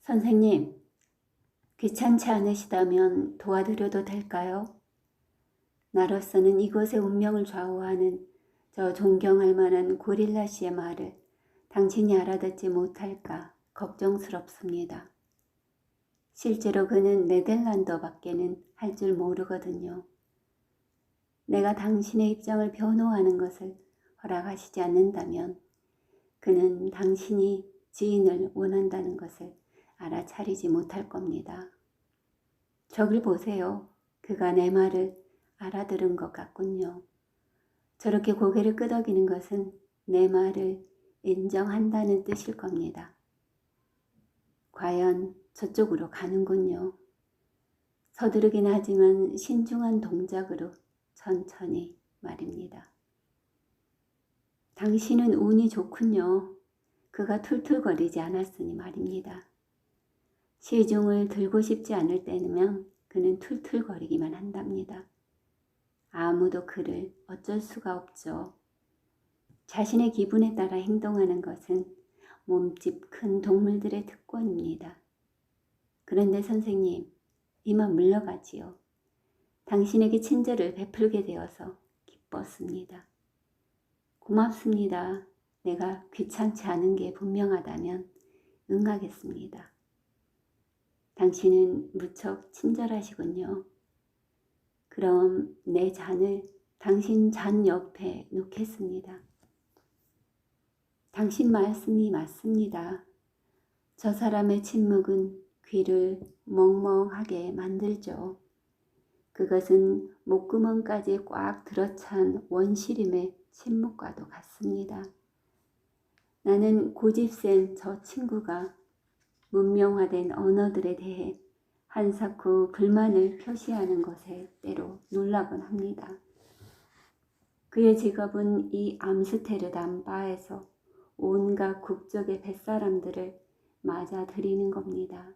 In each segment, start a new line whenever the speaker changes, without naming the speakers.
선생님, 귀찮지 않으시다면 도와드려도 될까요? 나로서는 이곳의 운명을 좌우하는 저 존경할 만한 고릴라 씨의 말을 당신이 알아듣지 못할까 걱정스럽습니다. 실제로 그는 네덜란드어밖에는 할 줄 모르거든요. 내가 당신의 입장을 변호하는 것을 허락하시지 않는다면 그는 당신이 지인을 원한다는 것을 알아차리지 못할 겁니다. 저길 보세요. 그가 내 말을 알아들은 것 같군요. 저렇게 고개를 끄덕이는 것은 내 말을 인정한다는 뜻일 겁니다. 과연 저쪽으로 가는군요. 서두르긴 하지만 신중한 동작으로 천천히 말입니다. 당신은 운이 좋군요. 그가 툴툴거리지 않았으니 말입니다. 시중을 들고 싶지 않을 때면 그는 툴툴거리기만 한답니다. 아무도 그를 어쩔 수가 없죠. 자신의 기분에 따라 행동하는 것은 몸집 큰 동물들의 특권입니다. 그런데 선생님, 이만 물러가지요. 당신에게 친절을 베풀게 되어서 기뻤습니다. 고맙습니다. 내가 귀찮지 않은 게 분명하다면 응하겠습니다. 당신은 무척 친절하시군요. 그럼 내 잔을 당신 잔 옆에 놓겠습니다. 당신 말씀이 맞습니다. 저 사람의 침묵은 귀를 멍멍하게 만들죠. 그것은 목구멍까지 꽉 들어찬 원시림의 침묵과도 같습니다. 나는 고집센 저 친구가 문명화된 언어들에 대해 한사코 불만을 표시하는 것에 때로 놀라곤 합니다. 그의 직업은 이 암스테르담 바에서 온갖 국적의 뱃사람들을 맞아들이는 겁니다.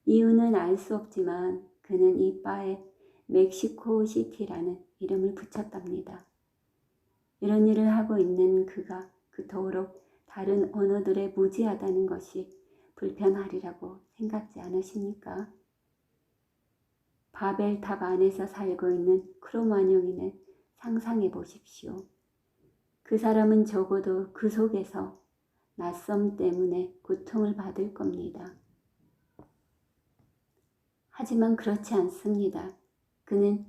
이유는 알 수 없지만 그는 이 바에 멕시코 시티라는 이름을 붙였답니다. 이런 일을 하고 있는 그가 그토록 다른 언어들에 무지하다는 것이 불편하리라고 생각지 않으십니까? 바벨탑 안에서 살고 있는 크로마뇽인을 상상해 보십시오. 그 사람은 적어도 그 속에서 낯섦 때문에 고통을 받을 겁니다. 하지만 그렇지 않습니다. 그는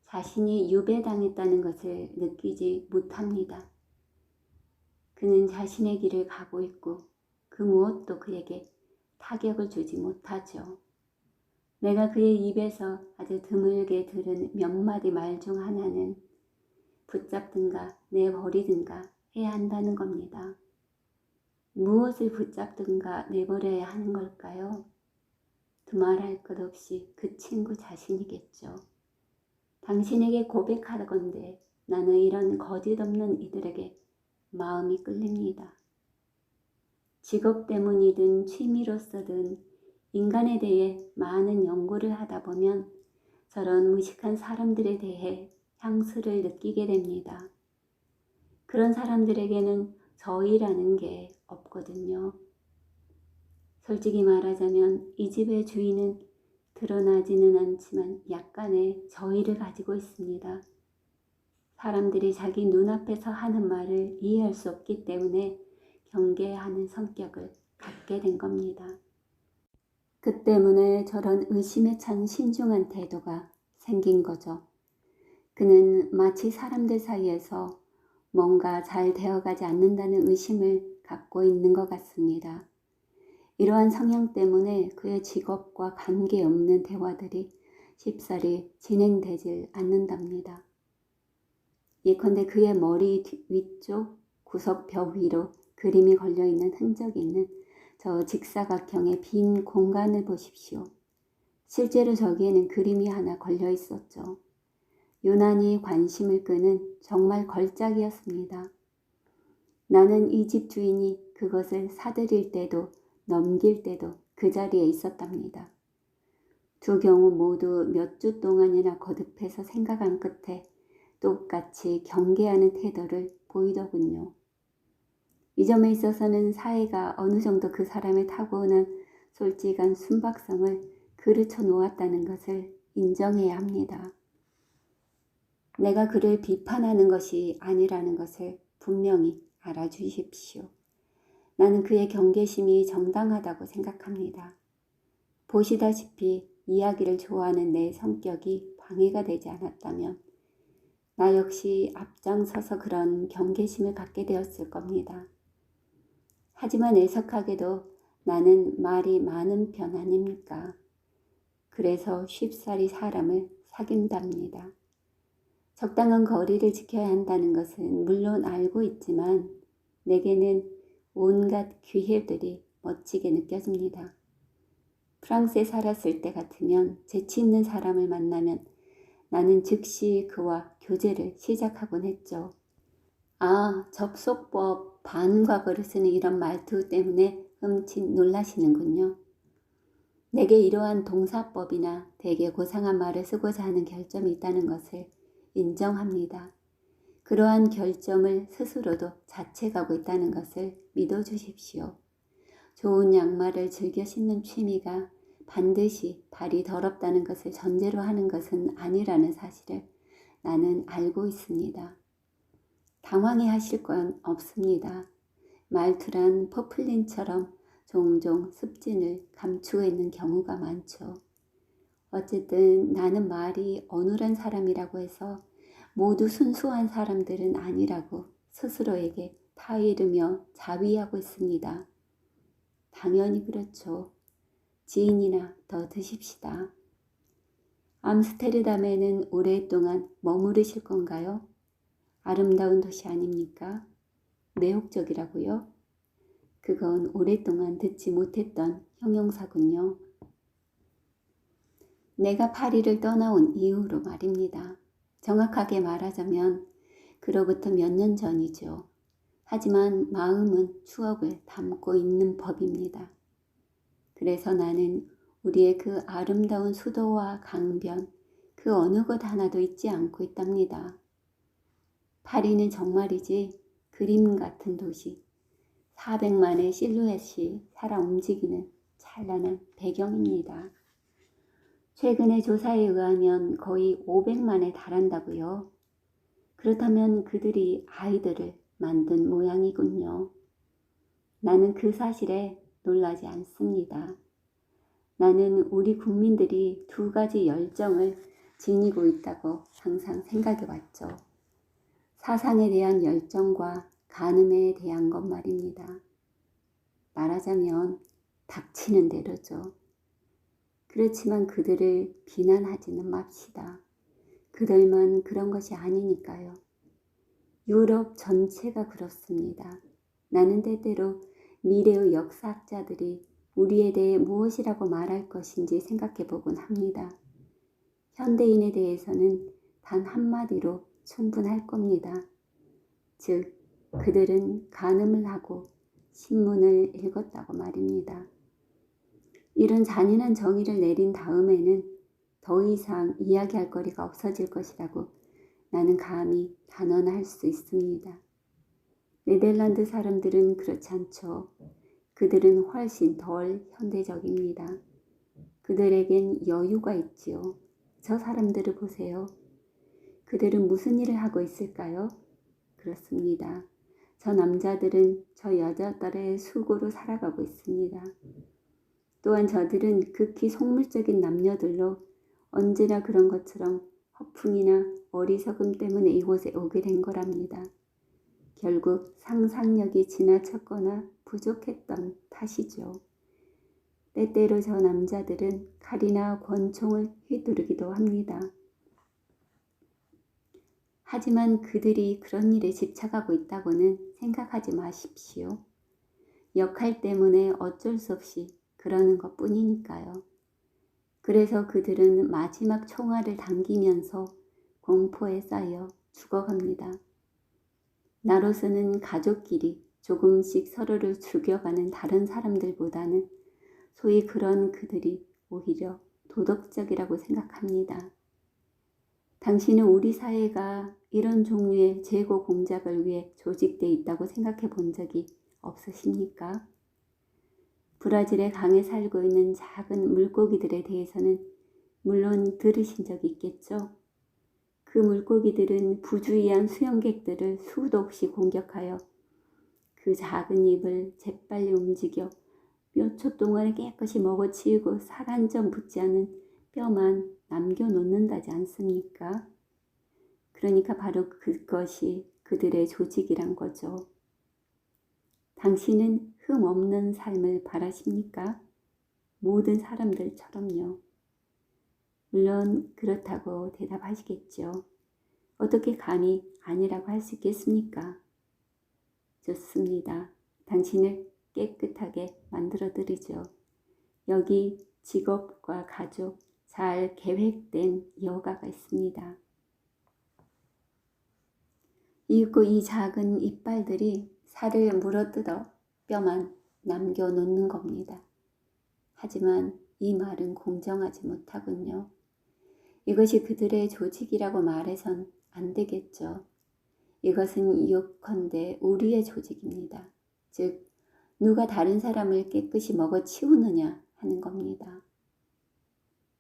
자신이 유배당했다는 것을 느끼지 못합니다. 그는 자신의 길을 가고 있고 그 무엇도 그에게 타격을 주지 못하죠. 내가 그의 입에서 아주 드물게 들은 몇 마디 말 중 하나는 붙잡든가 내버리든가 해야 한다는 겁니다. 무엇을 붙잡든가 내버려야 하는 걸까요? 두말할 것 없이 그 친구 자신이겠죠. 당신에게 고백하건대 나는 이런 거짓 없는 이들에게 마음이 끌립니다. 직업 때문이든 취미로서든 인간에 대해 많은 연구를 하다 보면 저런 무식한 사람들에 대해 향수를 느끼게 됩니다. 그런 사람들에게는 저희라는 게 없거든요. 솔직히 말하자면 이 집의 주인은 드러나지는 않지만 약간의 저희를 가지고 있습니다. 사람들이 자기 눈앞에서 하는 말을 이해할 수 없기 때문에 경계하는 성격을 갖게 된 겁니다. 그 때문에 저런 의심에 찬 신중한 태도가 생긴 거죠. 그는 마치 사람들 사이에서 뭔가 잘 되어가지 않는다는 의심을 갖고 있는 것 같습니다. 이러한 성향 때문에 그의 직업과 관계없는 대화들이 쉽사리 진행되질 않는답니다. 예컨대 그의 머리 위쪽 구석벽 위로 그림이 걸려있는 흔적이 있는 저 직사각형의 빈 공간을 보십시오. 실제로 저기에는 그림이 하나 걸려 있었죠. 유난히 관심을 끄는 정말 걸작이었습니다. 나는 이 집 주인이 그것을 사들일 때도 넘길 때도 그 자리에 있었답니다. 두 경우 모두 몇 주 동안이나 거듭해서 생각한 끝에 똑같이 경계하는 태도를 보이더군요. 이 점에 있어서는 사회가 어느 정도 그 사람의 타고난 솔직한 순박성을 그르쳐 놓았다는 것을 인정해야 합니다. 내가 그를 비판하는 것이 아니라는 것을 분명히 알아주십시오. 나는 그의 경계심이 정당하다고 생각합니다. 보시다시피 이야기를 좋아하는 내 성격이 방해가 되지 않았다면 나 역시 앞장서서 그런 경계심을 갖게 되었을 겁니다. 하지만 애석하게도 나는 말이 많은 편 아닙니까? 그래서 쉽사리 사람을 사귄답니다. 적당한 거리를 지켜야 한다는 것은 물론 알고 있지만 내게는 온갖 귀회들이 멋지게 느껴집니다. 프랑스에 살았을 때 같으면 재치 있는 사람을 만나면 나는 즉시 그와 교제를 시작하곤 했죠. 아, 접속법 반과거를 쓰는 이런 말투 때문에 흠칫 놀라시는군요. 내게 이러한 동사법이나 되게 고상한 말을 쓰고자 하는 결점이 있다는 것을 인정합니다. 그러한 결점을 스스로도 자책하고 있다는 것을 믿어주십시오. 좋은 양말을 즐겨 신는 취미가 반드시 발이 더럽다는 것을 전제로 하는 것은 아니라는 사실을 나는 알고 있습니다. 당황해 하실 건 없습니다. 말투란 퍼플린처럼 종종 습진을 감추고 있는 경우가 많죠. 어쨌든 나는 말이 어눌한 사람이라고 해서 모두 순수한 사람들은 아니라고 스스로에게 타이르며 자위하고 있습니다. 당연히 그렇죠. 지인이나 더 드십시다. 암스테르담에는 오랫동안 머무르실 건가요? 아름다운 도시 아닙니까? 매혹적이라고요? 그건 오랫동안 듣지 못했던 형용사군요. 내가 파리를 떠나온 이후로 말입니다. 정확하게 말하자면 그로부터 몇 년 전이죠. 하지만 마음은 추억을 담고 있는 법입니다. 그래서 나는 우리의 그 아름다운 수도와 강변, 그 어느 것 하나도 잊지 않고 있답니다. 파리는 정말이지 그림 같은 도시, 400만의 실루엣이 살아 움직이는 찬란한 배경입니다. 최근의 조사에 의하면 거의 500만에 달한다고요. 그렇다면 그들이 아이들을 만든 모양이군요. 나는 그 사실에 놀라지 않습니다. 나는 우리 국민들이 두 가지 열정을 지니고 있다고 항상 생각해 왔죠. 사상에 대한 열정과 간음에 대한 것 말입니다. 말하자면 닥치는 대로죠. 그렇지만 그들을 비난하지는 맙시다. 그들만 그런 것이 아니니까요. 유럽 전체가 그렇습니다. 나는 때때로 미래의 역사학자들이 우리에 대해 무엇이라고 말할 것인지 생각해 보곤 합니다. 현대인에 대해서는 단 한마디로 충분할 겁니다. 즉, 그들은 간음을 하고 신문을 읽었다고 말입니다. 이런 잔인한 정의를 내린 다음에는 더 이상 이야기할 거리가 없어질 것이라고 나는 감히 단언할 수 있습니다. 네덜란드 사람들은 그렇지 않죠. 그들은 훨씬 덜 현대적입니다. 그들에겐 여유가 있지요. 저 사람들을 보세요. 그들은 무슨 일을 하고 있을까요? 그렇습니다. 저 남자들은 저 여자들의 수고로 살아가고 있습니다. 또한 저들은 극히 속물적인 남녀들로 언제나 그런 것처럼 허풍이나 어리석음 때문에 이곳에 오게 된 거랍니다. 결국 상상력이 지나쳤거나 부족했던 탓이죠. 때때로 저 남자들은 칼이나 권총을 휘두르기도 합니다. 하지만 그들이 그런 일에 집착하고 있다고는 생각하지 마십시오. 역할 때문에 어쩔 수 없이 그러는 것 뿐이니까요. 그래서 그들은 마지막 총알을 당기면서 공포에 쌓여 죽어갑니다. 나로서는 가족끼리 조금씩 서로를 죽여가는 다른 사람들보다는 소위 그런 그들이 오히려 도덕적이라고 생각합니다. 당신은 우리 사회가 이런 종류의 재고 공작을 위해 조직되어 있다고 생각해 본 적이 없으십니까? 브라질의 강에 살고 있는 작은 물고기들에 대해서는 물론 들으신 적 있겠죠? 그 물고기들은 부주의한 수영객들을 수도 없이 공격하여 그 작은 입을 재빨리 움직여 몇 초 동안에 깨끗이 먹어치우고 살 한 점 붙지 않은 뼈만 남겨놓는다지 않습니까? 그러니까 바로 그것이 그들의 조직이란 거죠. 당신은 흠 없는 삶을 바라십니까? 모든 사람들처럼요. 물론 그렇다고 대답하시겠죠. 어떻게 감히 아니라고 할 수 있겠습니까? 좋습니다. 당신을 깨끗하게 만들어드리죠. 여기 직업과 가족, 잘 계획된 여가가 있습니다. 그리고 이 작은 이빨들이 살을 물어뜯어 뼈만 남겨놓는 겁니다. 하지만 이 말은 공정하지 못하군요. 이것이 그들의 조직이라고 말해선 안 되겠죠. 이것은 요컨대 우리의 조직입니다. 즉, 누가 다른 사람을 깨끗이 먹어치우느냐 하는 겁니다.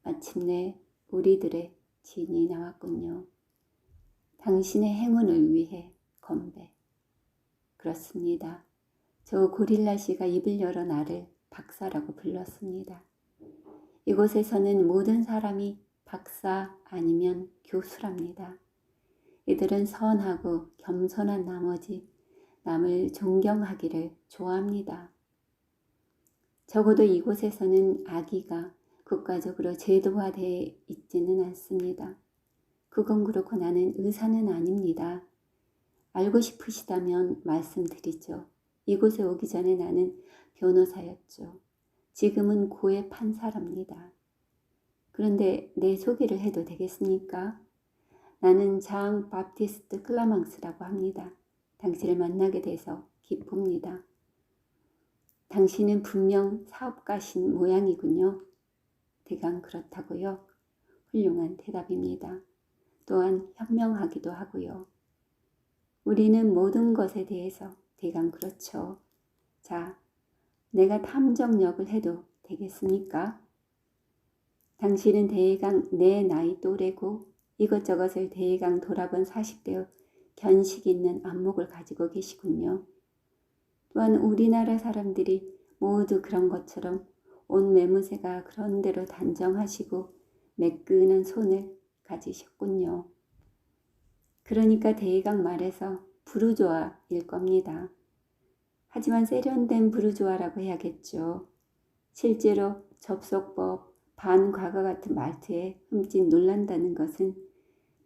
마침내 우리들의 진이 나왔군요. 당신의 행운을 위해 건배. 그렇습니다. 저 고릴라 씨가 입을 열어 나를 박사라고 불렀습니다. 이곳에서는 모든 사람이 박사 아니면 교수랍니다. 이들은 선하고 겸손한 나머지 남을 존경하기를 좋아합니다. 적어도 이곳에서는 악의가 국가적으로 제도화되어 있지는 않습니다. 그건 그렇고 나는 의사는 아닙니다. 알고 싶으시다면 말씀드리죠. 이곳에 오기 전에 나는 변호사였죠. 지금은 고의 판사랍니다. 그런데 내 소개를 해도 되겠습니까? 나는 장 바티스트 클라망스라고 합니다. 당신을 만나게 돼서 기쁩니다. 당신은 분명 사업가신 모양이군요. 대강 그렇다고요? 훌륭한 대답입니다. 또한 현명하기도 하고요. 우리는 모든 것에 대해서 대강 그렇죠. 자, 내가 탐정력을 해도 되겠습니까? 당신은 대강 내 나이 또래고 이것저것을 대강 돌아본 40대의 견식 있는 안목을 가지고 계시군요. 또한 우리나라 사람들이 모두 그런 것처럼 온 매무새가 그런대로 단정하시고 매끈한 손을 가지셨군요. 그러니까 대강 말해서 부르조아일 겁니다. 하지만 세련된 부르조아라고 해야겠죠. 실제로 접속법, 반과거 같은 말투에 흠칫 놀란다는 것은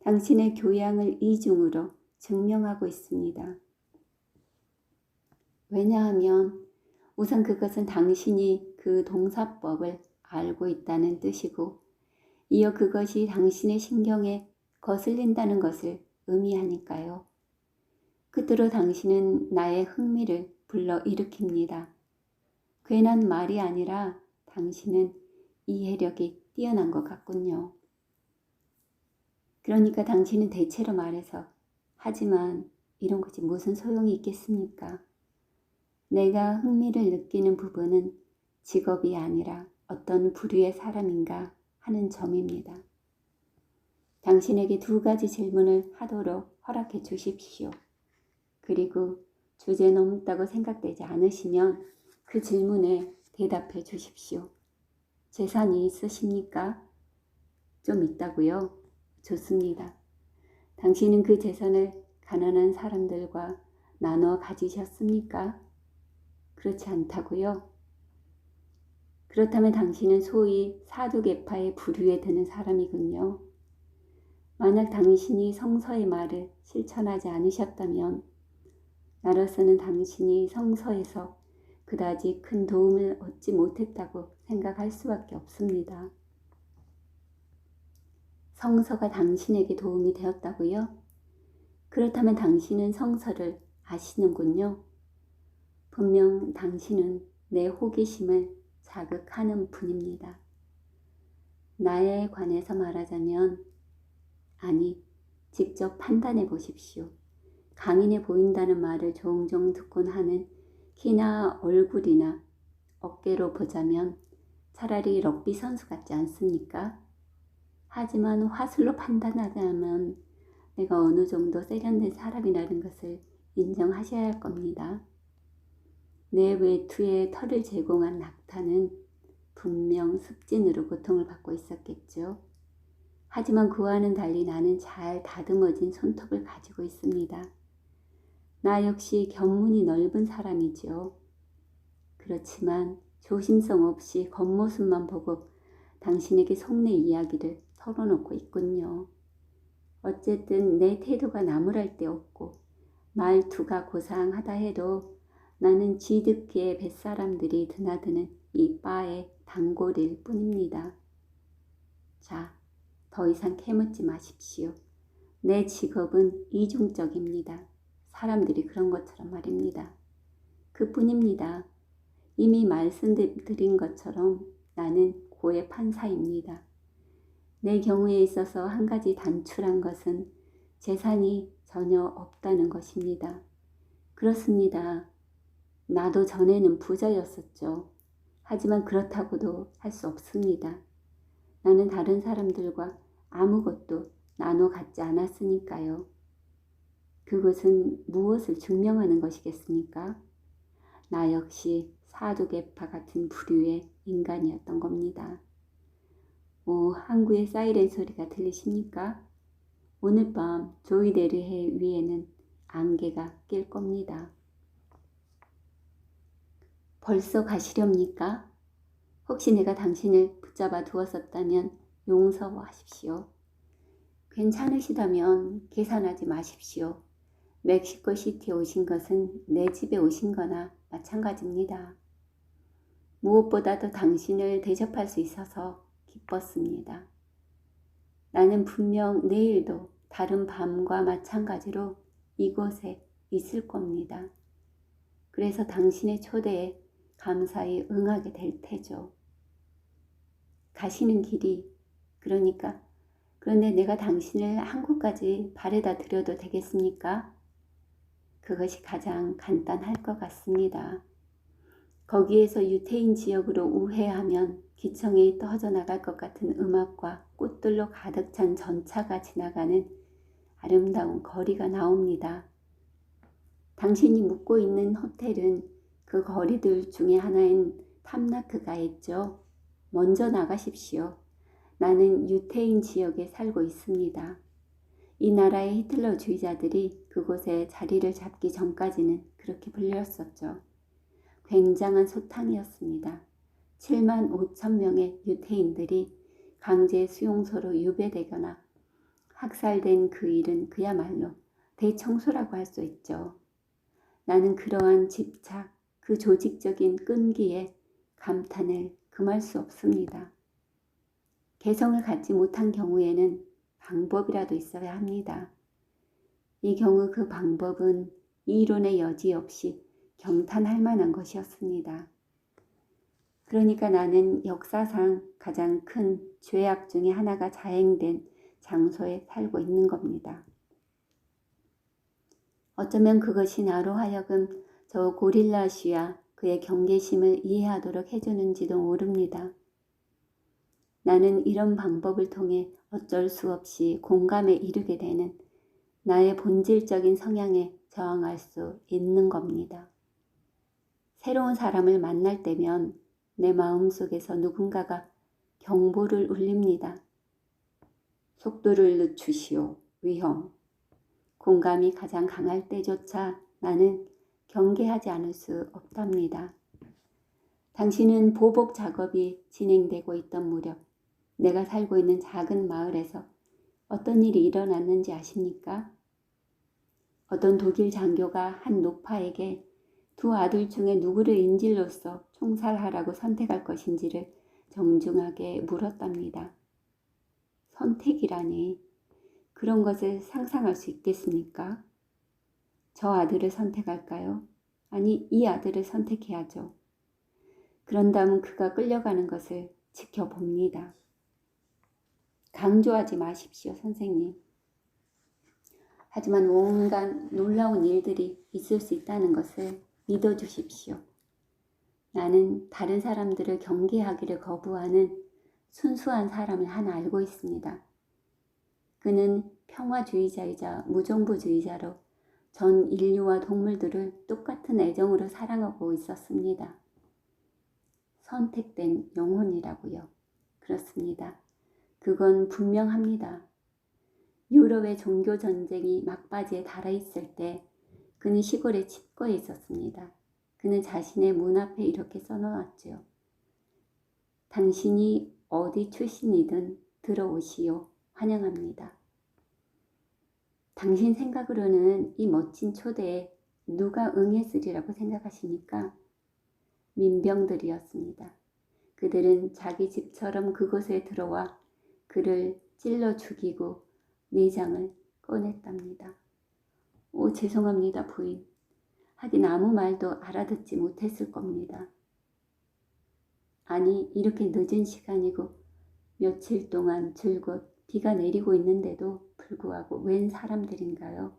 당신의 교양을 이중으로 증명하고 있습니다. 왜냐하면 우선 그것은 당신이 그 동사법을 알고 있다는 뜻이고 이어 그것이 당신의 신경에 거슬린다는 것을 의미하니까요. 끝으로 당신은 나의 흥미를 불러일으킵니다. 괜한 말이 아니라 당신은 이해력이 뛰어난 것 같군요. 그러니까 당신은 대체로 말해서 하지만 이런 것이 무슨 소용이 있겠습니까? 내가 흥미를 느끼는 부분은 직업이 아니라 어떤 부류의 사람인가 하는 점입니다. 당신에게 2가지 질문을 하도록 허락해 주십시오. 그리고 주제 넘다고 생각되지 않으시면 그 질문에 대답해 주십시오. 재산이 있으십니까? 좀 있다고요? 좋습니다. 당신은 그 재산을 가난한 사람들과 나눠 가지셨습니까? 그렇지 않다고요? 그렇다면 당신은 소위 사두개파의 부류에 드는 사람이군요. 만약 당신이 성서의 말을 실천하지 않으셨다면 나로서는 당신이 성서에서 그다지 큰 도움을 얻지 못했다고 생각할 수밖에 없습니다. 성서가 당신에게 도움이 되었다고요? 그렇다면 당신은 성서를 아시는군요. 분명 당신은 내 호기심을 자극하는 분입니다. 나에 관해서 말하자면 아니, 직접 판단해 보십시오. 강인해 보인다는 말을 종종 듣곤 하는 키나 얼굴이나 어깨로 보자면 차라리 럭비 선수 같지 않습니까? 하지만 화술로 판단하자면 내가 어느 정도 세련된 사람이라는 것을 인정하셔야 할 겁니다. 내 외투에 털을 제공한 낙타는 분명 습진으로 고통을 받고 있었겠죠. 하지만 그와는 달리 나는 잘 다듬어진 손톱을 가지고 있습니다. 나 역시 견문이 넓은 사람이죠. 그렇지만 조심성 없이 겉모습만 보고 당신에게 속내 이야기를 털어놓고 있군요. 어쨌든 내 태도가 나무랄 데 없고 말투가 고상하다 해도 나는 쥐듣기의 뱃사람들이 드나드는 이 바의 단골일 뿐입니다. 자, 더 이상 캐묻지 마십시오. 내 직업은 이중적입니다. 사람들이 그런 것처럼 말입니다. 그뿐입니다. 이미 말씀드린 것처럼 나는 고의 판사입니다. 내 경우에 있어서 한 가지 단출한 것은 재산이 전혀 없다는 것입니다. 그렇습니다. 나도 전에는 부자였었죠. 하지만 그렇다고도 할 수 없습니다. 나는 다른 사람들과 아무것도 나눠 갖지 않았으니까요. 그것은 무엇을 증명하는 것이겠습니까? 나 역시 사두개파 같은 부류의 인간이었던 겁니다. 오, 항구의 사이렌 소리가 들리십니까? 오늘 밤 조이데르해 위에는 안개가 낄 겁니다. 벌써 가시렵니까? 혹시 내가 당신을 붙잡아 두었었다면 용서하십시오. 괜찮으시다면 계산하지 마십시오. 멕시코 시티에 오신 것은 내 집에 오신 거나 마찬가지입니다. 무엇보다도 당신을 대접할 수 있어서 기뻤습니다. 나는 분명 내일도 다른 밤과 마찬가지로 이곳에 있을 겁니다. 그래서 당신의 초대에 감사히 응하게 될 테죠. 가시는 길이, 그런데 내가 당신을 한국까지 바래다 드려도 되겠습니까? 그것이 가장 간단할 것 같습니다. 거기에서 유태인 지역으로 우회하면 기청이 터져나갈 것 같은 음악과 꽃들로 가득 찬 전차가 지나가는 아름다운 거리가 나옵니다. 당신이 묵고 있는 호텔은 그 거리들 중에 하나인 탐나크가 있죠. 먼저 나가십시오. 나는 유태인 지역에 살고 있습니다. 이 나라의 히틀러주의자들이 그곳에 자리를 잡기 전까지는 그렇게 불렸었죠. 굉장한 소탕이었습니다. 7만 5천 명의 유태인들이 강제 수용소로 유배되거나 학살된 그 일은 그야말로 대청소라고 할 수 있죠. 나는 그러한 집착, 그 조직적인 끈기에 감탄을 금할 수 없습니다. 개성을 갖지 못한 경우에는 방법이라도 있어야 합니다. 이 경우 그 방법은 이론의 여지 없이 경탄할 만한 것이었습니다. 그러니까 나는 역사상 가장 큰 죄악 중에 하나가 자행된 장소에 살고 있는 겁니다. 어쩌면 그것이 나로 하여금 저 고릴라 쥐와 그의 경계심을 이해하도록 해주는지도 모릅니다. 나는 이런 방법을 통해 어쩔 수 없이 공감에 이르게 되는 나의 본질적인 성향에 저항할 수 있는 겁니다. 새로운 사람을 만날 때면 내 마음속에서 누군가가 경보를 울립니다. 속도를 늦추시오, 위험. 공감이 가장 강할 때조차 나는 경계하지 않을 수 없답니다. 당신은 보복 작업이 진행되고 있던 무렵 내가 살고 있는 작은 마을에서 어떤 일이 일어났는지 아십니까? 어떤 독일 장교가 한 노파에게 두 아들 중에 누구를 인질로서 총살하라고 선택할 것인지를 정중하게 물었답니다. 선택이라니 그런 것을 상상할 수 있겠습니까? 저 아들을 선택할까요? 아니, 이 아들을 선택해야죠. 그런다면 그가 끌려가는 것을 지켜봅니다. 강조하지 마십시오, 선생님. 하지만 온갖 놀라운 일들이 있을 수 있다는 것을 믿어주십시오. 나는 다른 사람들을 경계하기를 거부하는 순수한 사람을 하나 알고 있습니다. 그는 평화주의자이자 무정부주의자로 전 인류와 동물들을 똑같은 애정으로 사랑하고 있었습니다. 선택된 영혼이라고요. 그렇습니다. 그건 분명합니다. 유럽의 종교전쟁이 막바지에 달아있을 때 그는 시골에 칩거해 있었습니다. 그는 자신의 문 앞에 이렇게 써놓았죠. 당신이 어디 출신이든 들어오시오. 환영합니다. 당신 생각으로는 이 멋진 초대에 누가 응했으리라고 생각하십니까? 민병들이었습니다. 그들은 자기 집처럼 그곳에 들어와 그를 찔러 죽이고 내장을 꺼냈답니다. 오, 죄송합니다, 부인. 하긴 아무 말도 알아듣지 못했을 겁니다. 아니, 이렇게 늦은 시간이고 며칠 동안 줄곧 비가 내리고 있는데도 불구하고 웬 사람들인가요?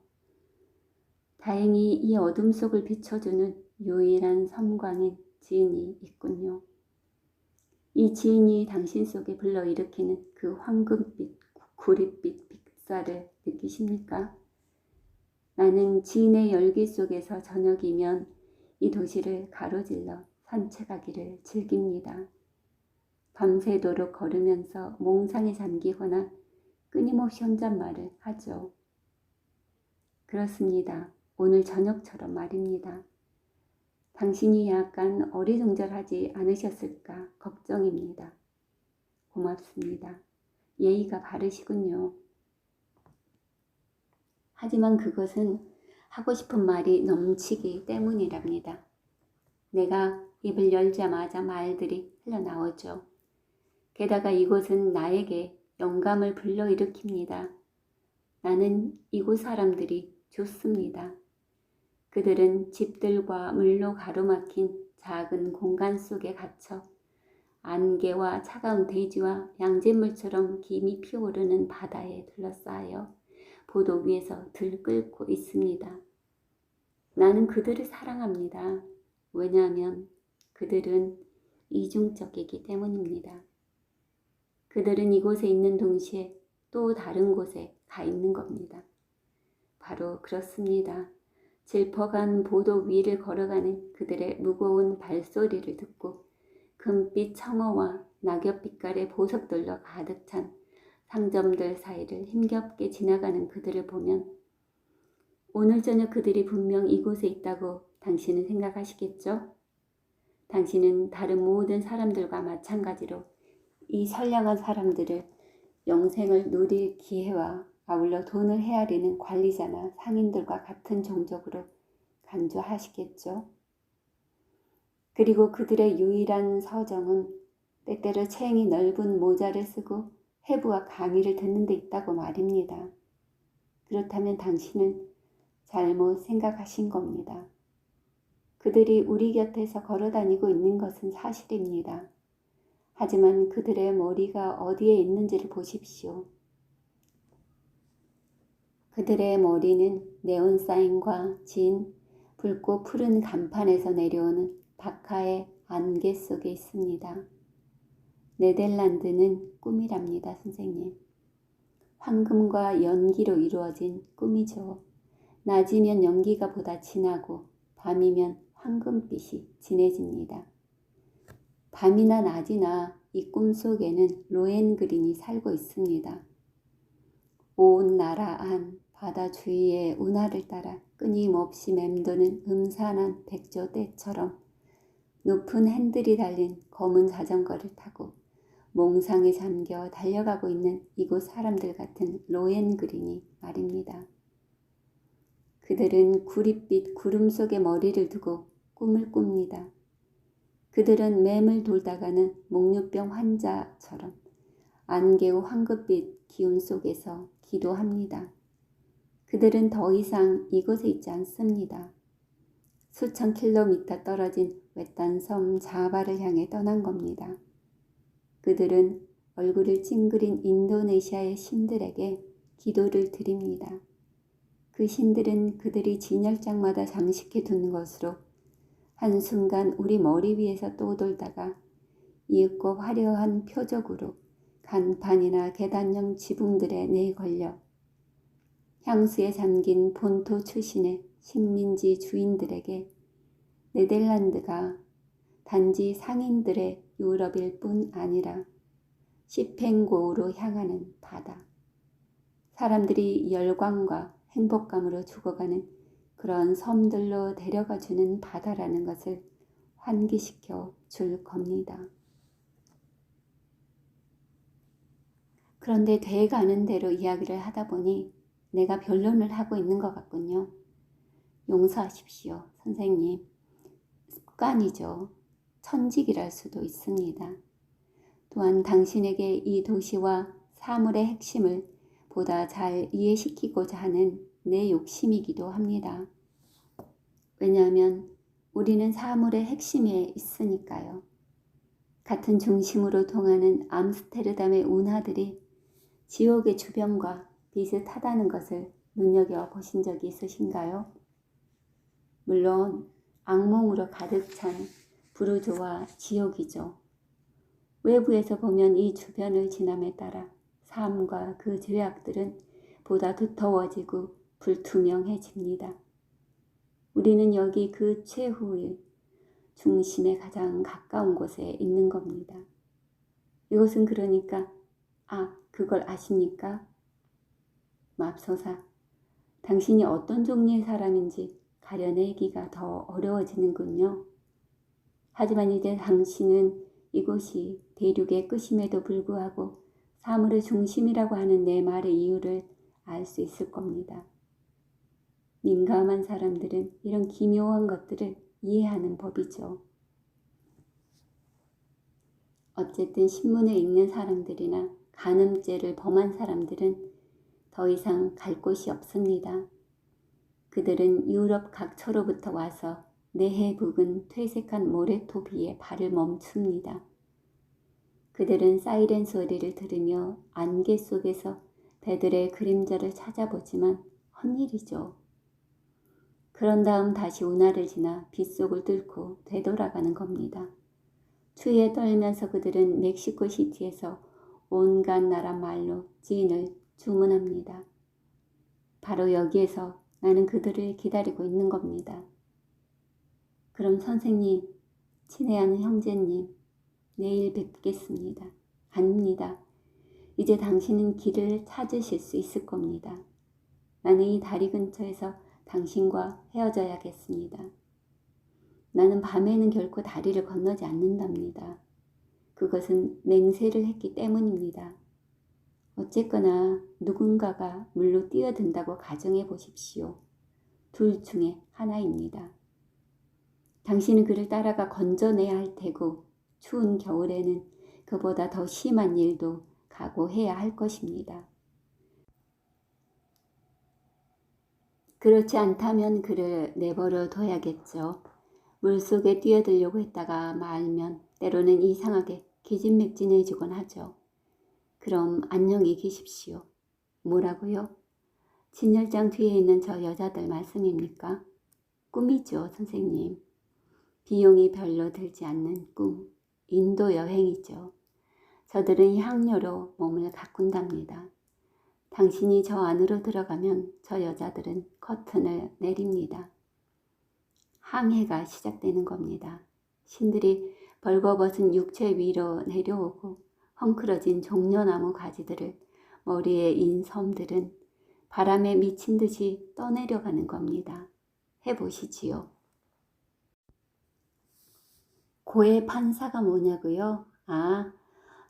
다행히 이 어둠 속을 비춰주는 유일한 섬광인 지인이 있군요. 이 지인이 당신 속에 불러일으키는 그 황금빛, 구릿빛 빛살을 느끼십니까? 나는 지인의 열기 속에서 저녁이면 이 도시를 가로질러 산책하기를 즐깁니다. 밤새도록 걸으면서 몽상에 잠기거나 끊임없이 혼잣말을 하죠. 그렇습니다. 오늘 저녁처럼 말입니다. 당신이 약간 어리둥절하지 않으셨을까 걱정입니다. 고맙습니다. 예의가 바르시군요. 하지만 그것은 하고 싶은 말이 넘치기 때문이랍니다. 내가 입을 열자마자 말들이 흘러나오죠. 게다가 이곳은 나에게 영감을 불러일으킵니다. 나는 이곳 사람들이 좋습니다. 그들은 집들과 물로 가로막힌 작은 공간 속에 갇혀 안개와 차가운 대지와 양잿물처럼 김이 피오르는 바다에 둘러싸여 보도 위에서 들끓고 있습니다. 나는 그들을 사랑합니다. 왜냐하면 그들은 이중적이기 때문입니다. 그들은 이곳에 있는 동시에 또 다른 곳에 가 있는 겁니다. 바로 그렇습니다. 질퍽한 보도 위를 걸어가는 그들의 무거운 발소리를 듣고 금빛 청어와 낙엽빛깔의 보석들로 가득 찬 상점들 사이를 힘겹게 지나가는 그들을 보면 오늘 저녁 그들이 분명 이곳에 있다고 당신은 생각하시겠죠? 당신은 다른 모든 사람들과 마찬가지로 이 선량한 사람들을 영생을 누릴 기회와 아울러 돈을 헤아리는 관리자나 상인들과 같은 종족으로 간주하시겠죠. 그리고 그들의 유일한 서정은 때때로 체형이 넓은 모자를 쓰고 해부와 강의를 듣는 데 있다고 말입니다. 그렇다면 당신은 잘못 생각하신 겁니다. 그들이 우리 곁에서 걸어다니고 있는 것은 사실입니다. 하지만 그들의 머리가 어디에 있는지를 보십시오. 그들의 머리는 네온사인과 진, 붉고 푸른 간판에서 내려오는 다카의 안개 속에 있습니다. 네덜란드는 꿈이랍니다, 선생님. 황금과 연기로 이루어진 꿈이죠. 낮이면 연기가 보다 진하고 밤이면 황금빛이 진해집니다. 밤이나 낮이나 이 꿈속에는 로헨그린이 살고 있습니다. 온 나라 안 바다 주위의 운하를 따라 끊임없이 맴도는 음산한 백조떼처럼 높은 핸들이 달린 검은 자전거를 타고 몽상에 잠겨 달려가고 있는 이곳 사람들 같은 로헨그린이 말입니다. 그들은 구릿빛 구름 속에 머리를 두고 꿈을 꿉니다. 그들은 맴을 돌다가는 목류병 환자처럼 안개와 황금빛 기운 속에서 기도합니다. 그들은 더 이상 이곳에 있지 않습니다. 수천 킬로미터 떨어진 외딴 섬 자바를 향해 떠난 겁니다. 그들은 얼굴을 찡그린 인도네시아의 신들에게 기도를 드립니다. 그 신들은 그들이 진열장마다 장식해 두는 것으로 한순간 우리 머리 위에서 떠돌다가 이윽고 화려한 표적으로 간판이나 계단형 지붕들에 내걸려 향수에 잠긴 본토 출신의 식민지 주인들에게 네덜란드가 단지 상인들의 유럽일 뿐 아니라 시팽고우로 향하는 바다, 사람들이 열광과 행복감으로 죽어가는 그런 섬들로 데려가주는 바다라는 것을 환기시켜 줄 겁니다. 그런데 돼가는 대로 이야기를 하다 보니 내가 변론을 하고 있는 것 같군요. 용서하십시오, 선생님. 습관이죠. 천직이랄 수도 있습니다. 또한 당신에게 이 도시와 사물의 핵심을 보다 잘 이해시키고자 하는 내 욕심이기도 합니다. 왜냐하면 우리는 사물의 핵심에 있으니까요. 같은 중심으로 통하는 암스테르담의 운하들이 지옥의 주변과 비슷하다는 것을 눈여겨보신 적이 있으신가요? 물론 악몽으로 가득 찬 부르조와 지옥이죠. 외부에서 보면 이 주변을 지남에 따라 삶과 그 죄악들은 보다 두터워지고 불투명해집니다. 우리는 여기 그 최후의 중심에 가장 가까운 곳에 있는 겁니다. 이것은 그러니까 그걸 아십니까? 맙소사, 당신이 어떤 종류의 사람인지 가려내기가 더 어려워지는군요. 하지만 이제 당신은 이곳이 대륙의 끝임에도 불구하고 사물의 중심이라고 하는 내 말의 이유를 알 수 있을 겁니다. 민감한 사람들은 이런 기묘한 것들을 이해하는 법이죠. 어쨌든 신문에 읽는 사람들이나 간음죄를 범한 사람들은 더 이상 갈 곳이 없습니다. 그들은 유럽 각처로부터 와서 내해 부근 퇴색한 모래톱 위에 발을 멈춥니다. 그들은 사이렌 소리를 들으며 안개 속에서 배들의 그림자를 찾아보지만 헛일이죠. 그런 다음 다시 운하를 지나 빗속을 뚫고 되돌아가는 겁니다. 추위에 떨면서 그들은 멕시코 시티에서 온갖 나라 말로 진을 주문합니다. 바로 여기에서 나는 그들을 기다리고 있는 겁니다. 그럼 선생님, 친애하는 형제님, 내일 뵙겠습니다. 아닙니다. 이제 당신은 길을 찾으실 수 있을 겁니다. 나는 이 다리 근처에서 당신과 헤어져야겠습니다. 나는 밤에는 결코 다리를 건너지 않는답니다. 그것은 맹세를 했기 때문입니다. 어쨌거나 누군가가 물로 뛰어든다고 가정해 보십시오. 둘 중에 하나입니다. 당신은 그를 따라가 건져내야 할 테고 추운 겨울에는 그보다 더 심한 일도 각오해야 할 것입니다. 그렇지 않다면 그를 내버려 둬야겠죠. 물속에 뛰어들려고 했다가 말면 때로는 이상하게 기진맥진해지곤 하죠. 그럼 안녕히 계십시오. 뭐라고요? 진열장 뒤에 있는 저 여자들 말씀입니까? 꿈이죠, 선생님. 비용이 별로 들지 않는 꿈, 인도 여행이죠. 저들은 향료로 몸을 가꾼답니다. 당신이 저 안으로 들어가면 저 여자들은 커튼을 내립니다. 항해가 시작되는 겁니다. 신들이 벌거벗은 육체 위로 내려오고 헝클어진 종려나무 가지들을 머리에 인 섬들은 바람에 미친 듯이 떠내려가는 겁니다. 해보시지요. 고의 판사가 뭐냐고요?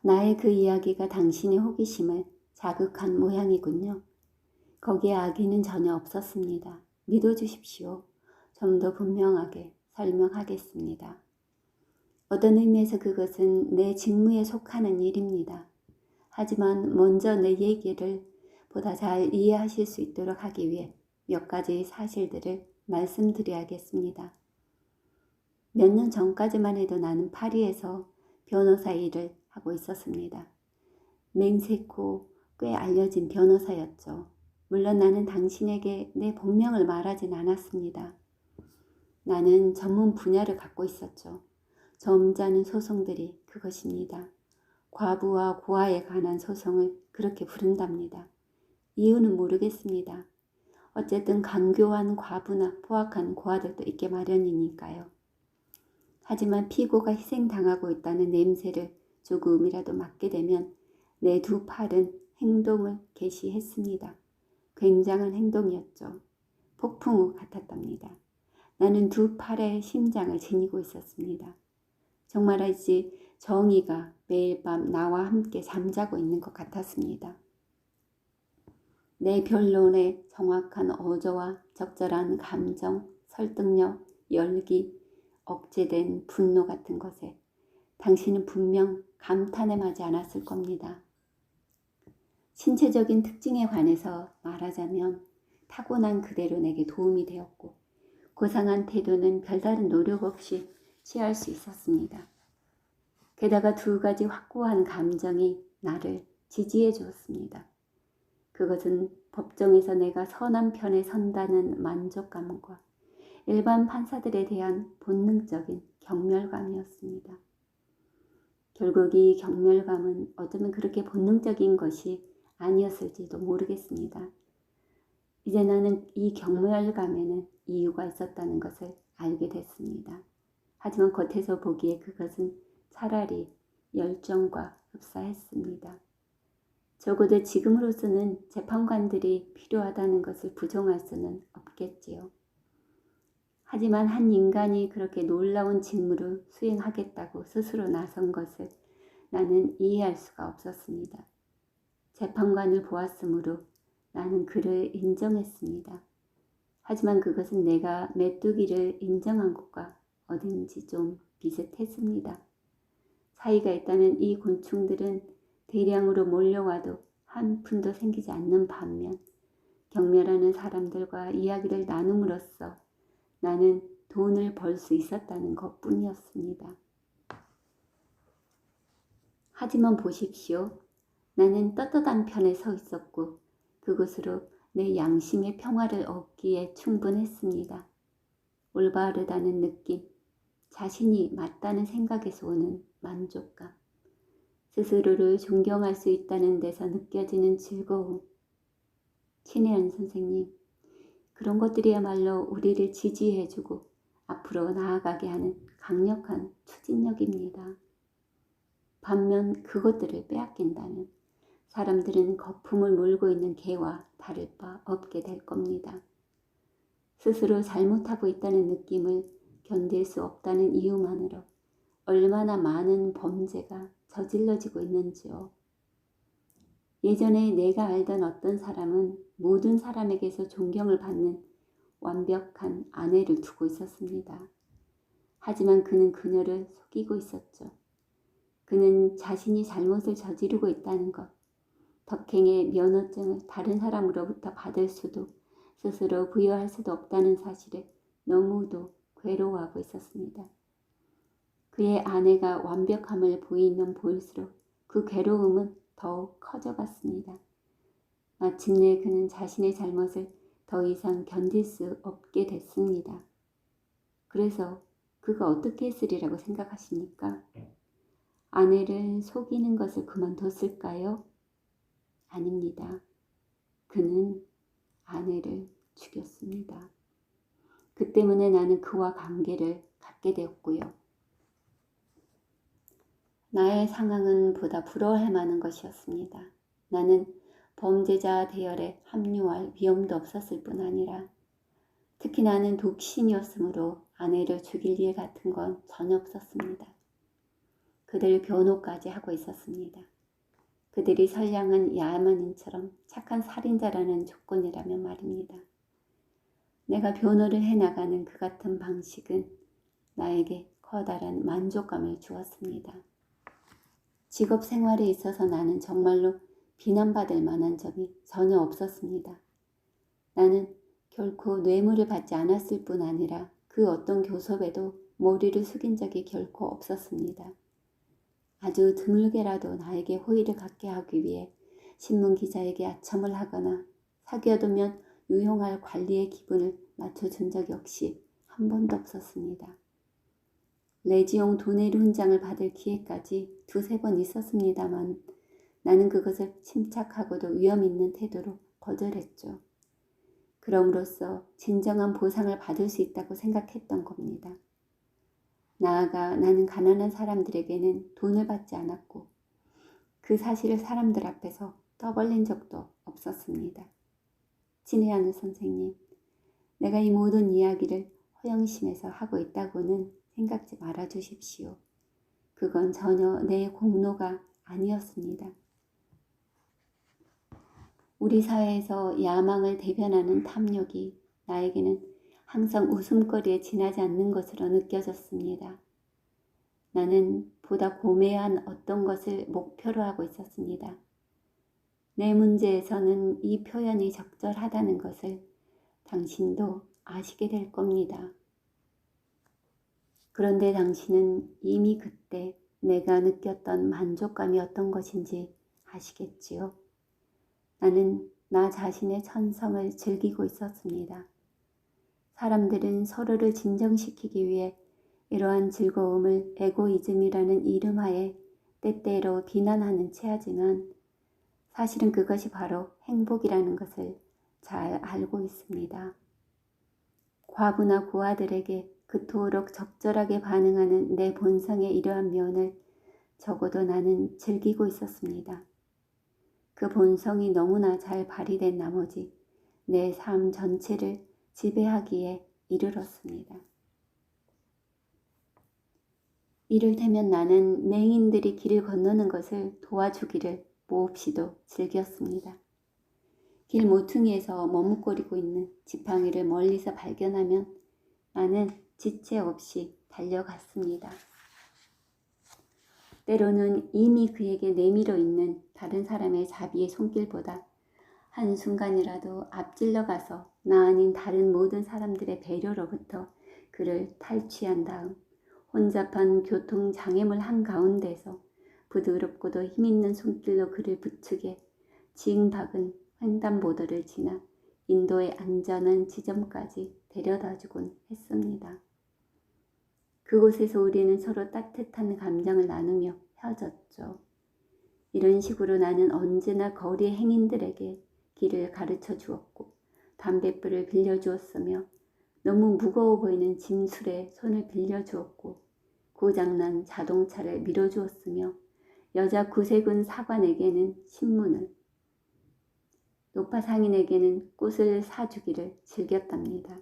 나의 그 이야기가 당신의 호기심을 자극한 모양이군요. 거기에 악의는 전혀 없었습니다. 믿어주십시오. 좀 더 분명하게 설명하겠습니다. 어떤 의미에서 그것은 내 직무에 속하는 일입니다. 하지만 먼저 내 얘기를 보다 잘 이해하실 수 있도록 하기 위해 몇 가지 사실들을 말씀드려야겠습니다. 몇 년 전까지만 해도 나는 파리에서 변호사 일을 하고 있었습니다. 맹세코 꽤 알려진 변호사였죠. 물론 나는 당신에게 내 본명을 말하진 않았습니다. 나는 전문 분야를 갖고 있었죠. 점잖은 소송들이 그것입니다. 과부와 고아에 관한 소송을 그렇게 부른답니다. 이유는 모르겠습니다. 어쨌든 강교한 과부나 포악한 고아들도 있게 마련이니까요. 하지만 피고가 희생당하고 있다는 냄새를 조금이라도 맡게 되면 내 두 팔은 행동을 개시했습니다. 굉장한 행동이었죠. 폭풍우 같았답니다. 나는 두 팔의 심장을 지니고 있었습니다. 정말 알지 정의가 매일 밤 나와 함께 잠자고 있는 것 같았습니다. 내 변론의 정확한 어조와 적절한 감정, 설득력, 열기, 억제된 분노 같은 것에 당신은 분명 감탄에 마지 않았을 겁니다. 신체적인 특징에 관해서 말하자면 타고난 그대로 내게 도움이 되었고 고상한 태도는 별다른 노력 없이 취할 수 있었습니다. 게다가 두 가지 확고한 감정이 나를 지지해 주었습니다. 그것은 법정에서 내가 선한 편에 선다는 만족감과 일반 판사들에 대한 본능적인 경멸감이었습니다. 결국 이 경멸감은 어쩌면 그렇게 본능적인 것이 아니었을지도 모르겠습니다. 이제 나는 이 경멸감에는 이유가 있었다는 것을 알게 됐습니다. 하지만 겉에서 보기에 그것은 차라리 열정과 흡사했습니다. 적어도 지금으로서는 재판관들이 필요하다는 것을 부정할 수는 없겠지요. 하지만 한 인간이 그렇게 놀라운 직무를 수행하겠다고 스스로 나선 것을 나는 이해할 수가 없었습니다. 재판관을 보았으므로 나는 그를 인정했습니다. 하지만 그것은 내가 메뚜기를 인정한 것과 어딘지 좀 비슷했습니다. 사이가 있다면 이 곤충들은 대량으로 몰려와도 한 푼도 생기지 않는 반면 경멸하는 사람들과 이야기를 나눔으로써 나는 돈을 벌 수 있었다는 것뿐이었습니다. 하지만 보십시오. 나는 떳떳한 편에 서 있었고 그것으로 내 양심의 평화를 얻기에 충분했습니다. 올바르다는 느낌, 자신이 맞다는 생각에서 오는 만족감, 스스로를 존경할 수 있다는 데서 느껴지는 즐거움. 친혜연 선생님, 그런 것들이야말로 우리를 지지해주고 앞으로 나아가게 하는 강력한 추진력입니다. 반면 그것들을 빼앗긴다면 사람들은 거품을 물고 있는 개와 다를 바 없게 될 겁니다. 스스로 잘못하고 있다는 느낌을 견딜 수 없다는 이유만으로 얼마나 많은 범죄가 저질러지고 있는지요. 예전에 내가 알던 어떤 사람은 모든 사람에게서 존경을 받는 완벽한 아내를 두고 있었습니다. 하지만 그는 그녀를 속이고 있었죠. 그는 자신이 잘못을 저지르고 있다는 것, 덕행의 면허증을 다른 사람으로부터 받을 수도 스스로 부여할 수도 없다는 사실에 너무도 괴로워하고 있었습니다. 그의 아내가 완벽함을 보이면 보일수록 그 괴로움은 더욱 커져갔습니다. 마침내 그는 자신의 잘못을 더 이상 견딜 수 없게 됐습니다. 그래서 그가 어떻게 했으리라고 생각하십니까? 아내를 속이는 것을 그만뒀을까요? 아닙니다. 그는 아내를 죽였습니다. 그 때문에 나는 그와 관계를 갖게 되었고요. 나의 상황은 보다 부러워할 만한 것이었습니다. 나는 범죄자 대열에 합류할 위험도 없었을 뿐 아니라 특히 나는 독신이었으므로 아내를 죽일 일 같은 건 전혀 없었습니다. 그들 변호까지 하고 있었습니다. 그들이 선량한 야만인처럼 착한 살인자라는 조건이라면 말입니다. 내가 변호를 해나가는 그 같은 방식은 나에게 커다란 만족감을 주었습니다. 직업 생활에 있어서 나는 정말로 비난받을 만한 점이 전혀 없었습니다. 나는 결코 뇌물을 받지 않았을 뿐 아니라 그 어떤 교섭에도 머리를 숙인 적이 결코 없었습니다. 아주 드물게라도 나에게 호의를 갖게 하기 위해 신문기자에게 아첨을 하거나 사귀어두면 유용할 관리의 기분을 맞춰준 적 역시 한 번도 없었습니다. 레지용 도네르 훈장을 받을 기회까지 두세 번 있었습니다만 나는 그것을 침착하고도 위험 있는 태도로 거절했죠. 그럼으로써 진정한 보상을 받을 수 있다고 생각했던 겁니다. 나아가 나는 가난한 사람들에게는 돈을 받지 않았고 그 사실을 사람들 앞에서 떠벌린 적도 없었습니다. 친애하는 선생님, 내가 이 모든 이야기를 허영심에서 하고 있다고는 생각지 말아 주십시오. 그건 전혀 내 공로가 아니었습니다. 우리 사회에서 야망을 대변하는 탐욕이 나에게는 항상 웃음거리에 지나지 않는 것으로 느껴졌습니다. 나는 보다 고매한 어떤 것을 목표로 하고 있었습니다. 내 문제에서는 이 표현이 적절하다는 것을 당신도 아시게 될 겁니다. 그런데 당신은 이미 그때 내가 느꼈던 만족감이 어떤 것인지 아시겠지요? 나는 나 자신의 천성을 즐기고 있었습니다. 사람들은 서로를 진정시키기 위해 이러한 즐거움을 에고이즘이라는 이름하에 때때로 비난하는 체하지만 사실은 그것이 바로 행복이라는 것을 잘 알고 있습니다. 과부나 고아들에게 그토록 적절하게 반응하는 내 본성의 이러한 면을 적어도 나는 즐기고 있었습니다. 그 본성이 너무나 잘 발휘된 나머지 내 삶 전체를 지배하기에 이르렀습니다. 이를테면 나는 맹인들이 길을 건너는 것을 도와주기를 몹시도 즐겼습니다. 길 모퉁이에서 머뭇거리고 있는 지팡이를 멀리서 발견하면 나는 지체 없이 달려갔습니다. 때로는 이미 그에게 내밀어 있는 다른 사람의 자비의 손길보다 한순간이라도 앞질러 가서 나 아닌 다른 모든 사람들의 배려로부터 그를 탈취한 다음 혼잡한 교통장애물 한가운데서 부드럽고도 힘있는 손길로 그를 부축해 징박은 횡단보도를 지나 인도의 안전한 지점까지 데려다주곤 했습니다. 그곳에서 우리는 서로 따뜻한 감정을 나누며 헤어졌죠. 이런 식으로 나는 언제나 거리의 행인들에게 길을 가르쳐 주었고 담뱃불을 빌려주었으며 너무 무거워 보이는 짐술에 손을 빌려주었고 고장난 자동차를 밀어주었으며 여자 구세군 사관에게는 신문을, 노파 상인에게는 꽃을 사주기를 즐겼답니다.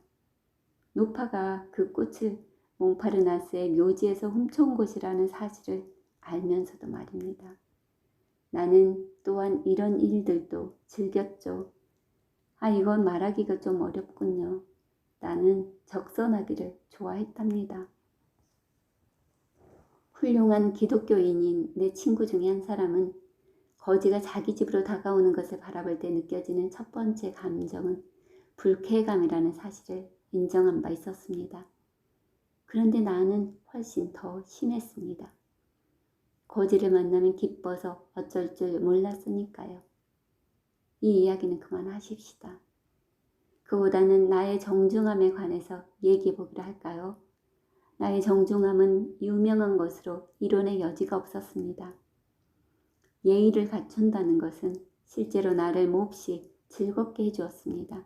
노파가 그 꽃을 몽파르나스의 묘지에서 훔쳐온 것이라는 사실을 알면서도 말입니다. 나는 또한 이런 일들도 즐겼죠. 이건 말하기가 좀 어렵군요. 나는 적선하기를 좋아했답니다. 훌륭한 기독교인인 내 친구 중에 한 사람은 거지가 자기 집으로 다가오는 것을 바라볼 때 느껴지는 첫 번째 감정은 불쾌감이라는 사실을 인정한 바 있었습니다. 그런데 나는 훨씬 더 심했습니다. 거지를 만나면 기뻐서 어쩔 줄 몰랐으니까요. 이 이야기는 그만하십시다. 그보다는 나의 정중함에 관해서 얘기해 보기로 할까요? 나의 정중함은 유명한 것으로 이론의 여지가 없었습니다. 예의를 갖춘다는 것은 실제로 나를 몹시 즐겁게 해주었습니다.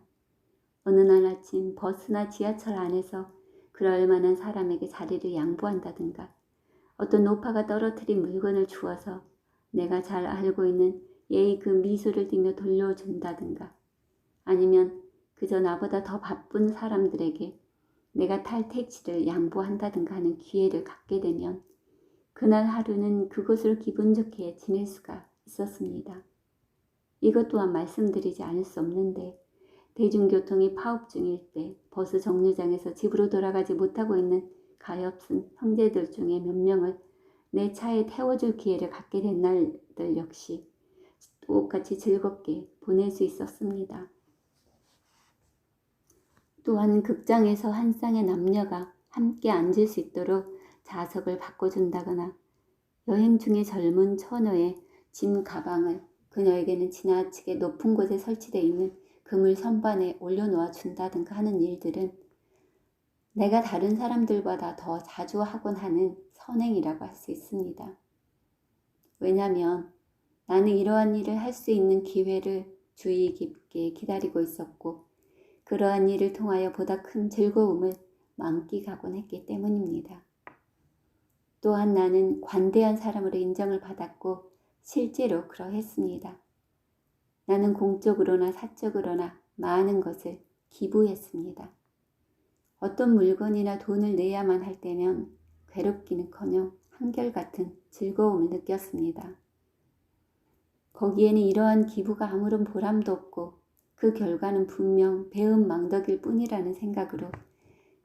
어느 날 아침 버스나 지하철 안에서 그럴 만한 사람에게 자리를 양보한다든가 어떤 노파가 떨어뜨린 물건을 주어서 내가 잘 알고 있는 예의 그 미소를 띠며 돌려준다든가 아니면 그저 나보다 더 바쁜 사람들에게 내가 탈 택시를 양보한다든가 하는 기회를 갖게 되면 그날 하루는 그것으로 기분 좋게 지낼 수가 있었습니다. 이것 또한 말씀드리지 않을 수 없는데 대중교통이 파업 중일 때 버스 정류장에서 집으로 돌아가지 못하고 있는 가엾은 형제들 중에 몇 명을 내 차에 태워줄 기회를 갖게 된 날들 역시 똑같이 즐겁게 보낼 수 있었습니다. 또한 극장에서 한 쌍의 남녀가 함께 앉을 수 있도록 좌석을 바꿔준다거나 여행 중에 젊은 처녀의 짐 가방을 그녀에게는 지나치게 높은 곳에 설치되어 있는 그물 선반에 올려놓아 준다든가 하는 일들은 내가 다른 사람들보다 더 자주 하곤 하는 선행이라고 할 수 있습니다. 왜냐하면 나는 이러한 일을 할 수 있는 기회를 주의 깊게 기다리고 있었고 그러한 일을 통하여 보다 큰 즐거움을 만끽하곤 했기 때문입니다. 또한 나는 관대한 사람으로 인정을 받았고 실제로 그러했습니다. 나는 공적으로나 사적으로나 많은 것을 기부했습니다. 어떤 물건이나 돈을 내야만 할 때면 괴롭기는커녕 한결같은 즐거움을 느꼈습니다. 거기에는 이러한 기부가 아무런 보람도 없고 그 결과는 분명 배은망덕일 뿐이라는 생각으로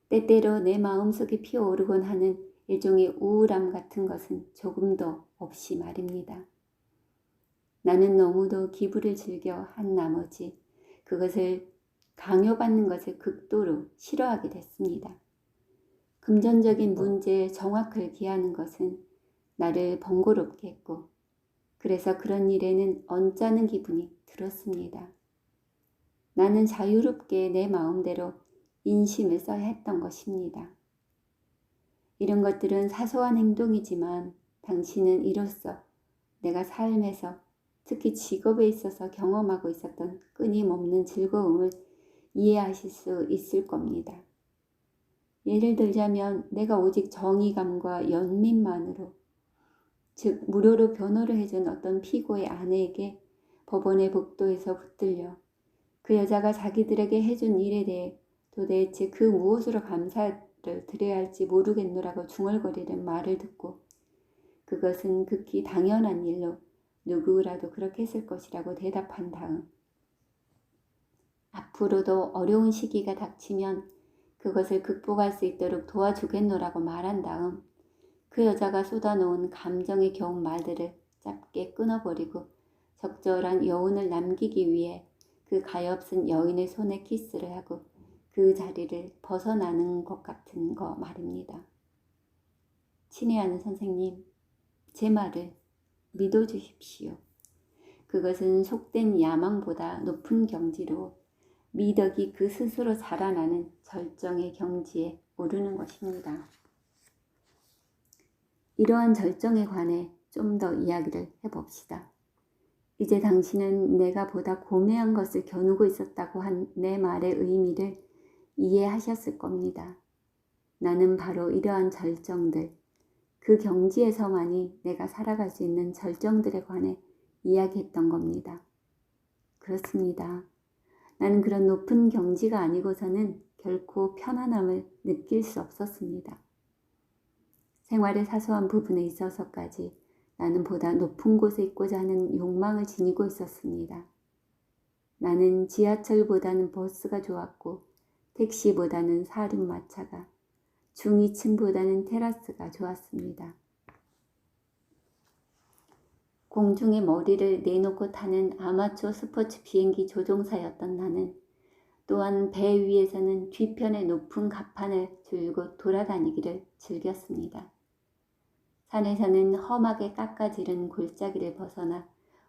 때때로 내 마음속에 피어오르곤 하는 일종의 우울함 같은 것은 조금도 없이 말입니다. 나는 너무도 기부를 즐겨 한 나머지 그것을 강요받는 것을 극도로 싫어하게 됐습니다. 금전적인 문제에 정확을 기하는 것은 나를 번거롭게 했고 그래서 그런 일에는 언짢은 기분이 들었습니다. 나는 자유롭게 내 마음대로 인심을 써야 했던 것입니다. 이런 것들은 사소한 행동이지만 당신은 이로써 내가 삶에서 특히 직업에 있어서 경험하고 있었던 끊임없는 즐거움을 이해하실 수 있을 겁니다. 예를 들자면 내가 오직 정의감과 연민만으로 즉 무료로 변호를 해준 어떤 피고의 아내에게 법원의 복도에서 붙들려 그 여자가 자기들에게 해준 일에 대해 도대체 그 무엇으로 감사를 드려야 할지 모르겠노라고 중얼거리는 말을 듣고 그것은 극히 당연한 일로 누구라도 그렇게 했을 것이라고 대답한 다음 앞으로도 어려운 시기가 닥치면 그것을 극복할 수 있도록 도와주겠노라고 말한 다음 그 여자가 쏟아놓은 감정에 겨운 말들을 짧게 끊어버리고 적절한 여운을 남기기 위해 그 가엾은 여인의 손에 키스를 하고 그 자리를 벗어나는 것 같은 거 말입니다. 친애하는 선생님, 제 말을 믿어주십시오. 그것은 속된 야망보다 높은 경지로 미덕이 그 스스로 자라나는 절정의 경지에 오르는 것입니다. 이러한 절정에 관해 좀 더 이야기를 해봅시다. 이제 당신은 내가 보다 고매한 것을 겨누고 있었다고 한 내 말의 의미를 이해하셨을 겁니다. 나는 바로 이러한 절정들, 그 경지에서만이 내가 살아갈 수 있는 절정들에 관해 이야기했던 겁니다. 그렇습니다. 나는 그런 높은 경지가 아니고서는 결코 편안함을 느낄 수 없었습니다. 생활의 사소한 부분에 있어서까지 나는 보다 높은 곳에 있고자 하는 욕망을 지니고 있었습니다. 나는 지하철보다는 버스가 좋았고 택시보다는 사륜마차가, 중위층보다는 테라스가 좋았습니다. 공중에 머리를 내놓고 타는 아마추어 스포츠 비행기 조종사였던 나는 또한 배 위에서는 뒤편의 높은 갑판을 줄곧 돌아다니기를 즐겼습니다. 산에서는 험하게 깎아지른 골짜기를 벗어나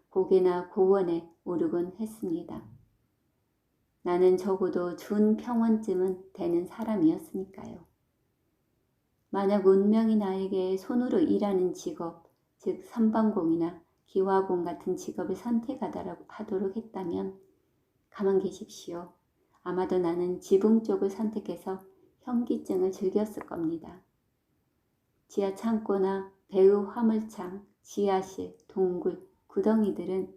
고개나 고원에 오르곤 했습니다. 나는 적어도 준평원쯤은 되는 사람이었으니까요. 만약 운명이 나에게 손으로 일하는 직업, 즉 선방공이나 기화공 같은 직업을 선택하도록 했다면 가만 계십시오. 아마도 나는 지붕 쪽을 선택해서 현기증을 즐겼을 겁니다. 지하 창고나 배의 화물창, 지하실, 동굴, 구덩이들은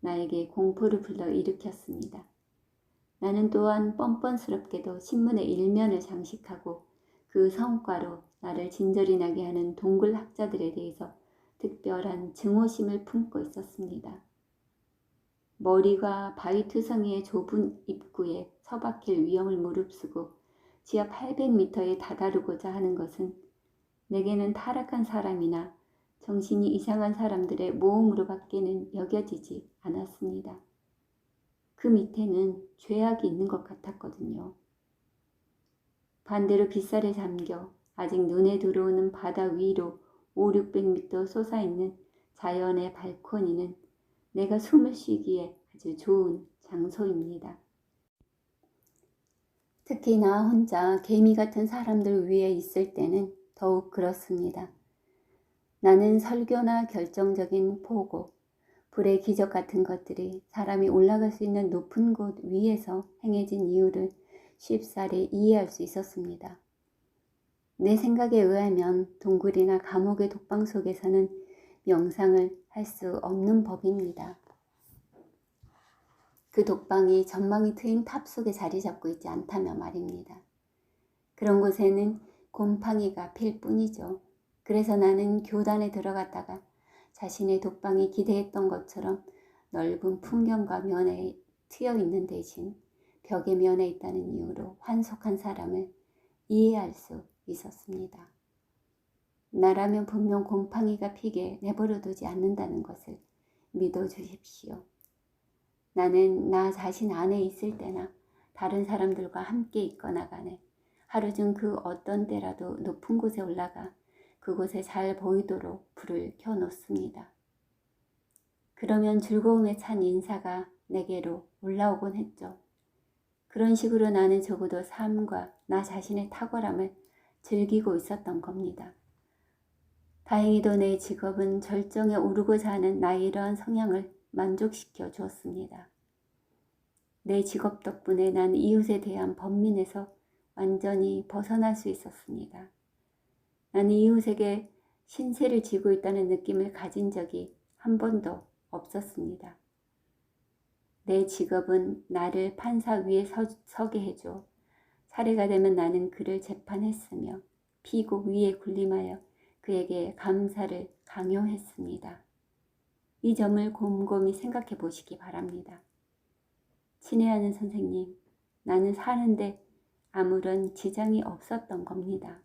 나에게 공포를 불러일으켰습니다. 나는 또한 뻔뻔스럽게도 신문의 일면을 장식하고 그 성과로 나를 진절이 나게 하는 동굴 학자들에 대해서 특별한 증오심을 품고 있었습니다. 머리가 바위투성이의 좁은 입구에 처박힐 위험을 무릅쓰고 지하 800m에 다다르고자 하는 것은 내게는 타락한 사람이나 정신이 이상한 사람들의 모험으로 밖에는 여겨지지 않았습니다. 그 밑에는 죄악이 있는 것 같았거든요. 반대로 빗살에 잠겨 아직 눈에 들어오는 바다 위로 500~600m 솟아있는 자연의 발코니는 내가 숨을 쉬기에 아주 좋은 장소입니다. 특히 나 혼자 개미 같은 사람들 위에 있을 때는 더욱 그렇습니다. 나는 설교나 결정적인 포고, 불의 기적 같은 것들이 사람이 올라갈 수 있는 높은 곳 위에서 행해진 이유를 쉽사리 이해할 수 있었습니다. 내 생각에 의하면 동굴이나 감옥의 독방 속에서는 명상을 할 수 없는 법입니다. 그 독방이 전망이 트인 탑 속에 자리 잡고 있지 않다면 말입니다. 그런 곳에는 곰팡이가 필 뿐이죠. 그래서 나는 교단에 들어갔다가 자신의 독방이 기대했던 것처럼 넓은 풍경과 면에 트여 있는 대신 벽에 면에 있다는 이유로 환속한 사람을 이해할 수 있었습니다. 나라면 분명 곰팡이가 피게 내버려 두지 않는다는 것을 믿어주십시오. 나는 나 자신 안에 있을 때나 다른 사람들과 함께 있거나 간에 하루 중 그 어떤 때라도 높은 곳에 올라가 그곳에 잘 보이도록 불을 켜놓습니다. 그러면 즐거움에 찬 인사가 내게로 올라오곤 했죠. 그런 식으로 나는 적어도 삶과 나 자신의 탁월함을 즐기고 있었던 겁니다. 다행히도 내 직업은 절정에 오르고자 하는 나의 이러한 성향을 만족시켜 주었습니다. 내 직업 덕분에 난 이웃에 대한 번민에서 완전히 벗어날 수 있었습니다. 나는 이웃에게 신세를 지고 있다는 느낌을 가진 적이 한 번도 없었습니다. 내 직업은 나를 판사 위에 서게 해줘 살해가 되면 나는 그를 재판했으며 피고 위에 군림하여 그에게 감사를 강요했습니다. 이 점을 곰곰이 생각해 보시기 바랍니다. 친애하는 선생님, 나는 사는데 아무런 지장이 없었던 겁니다.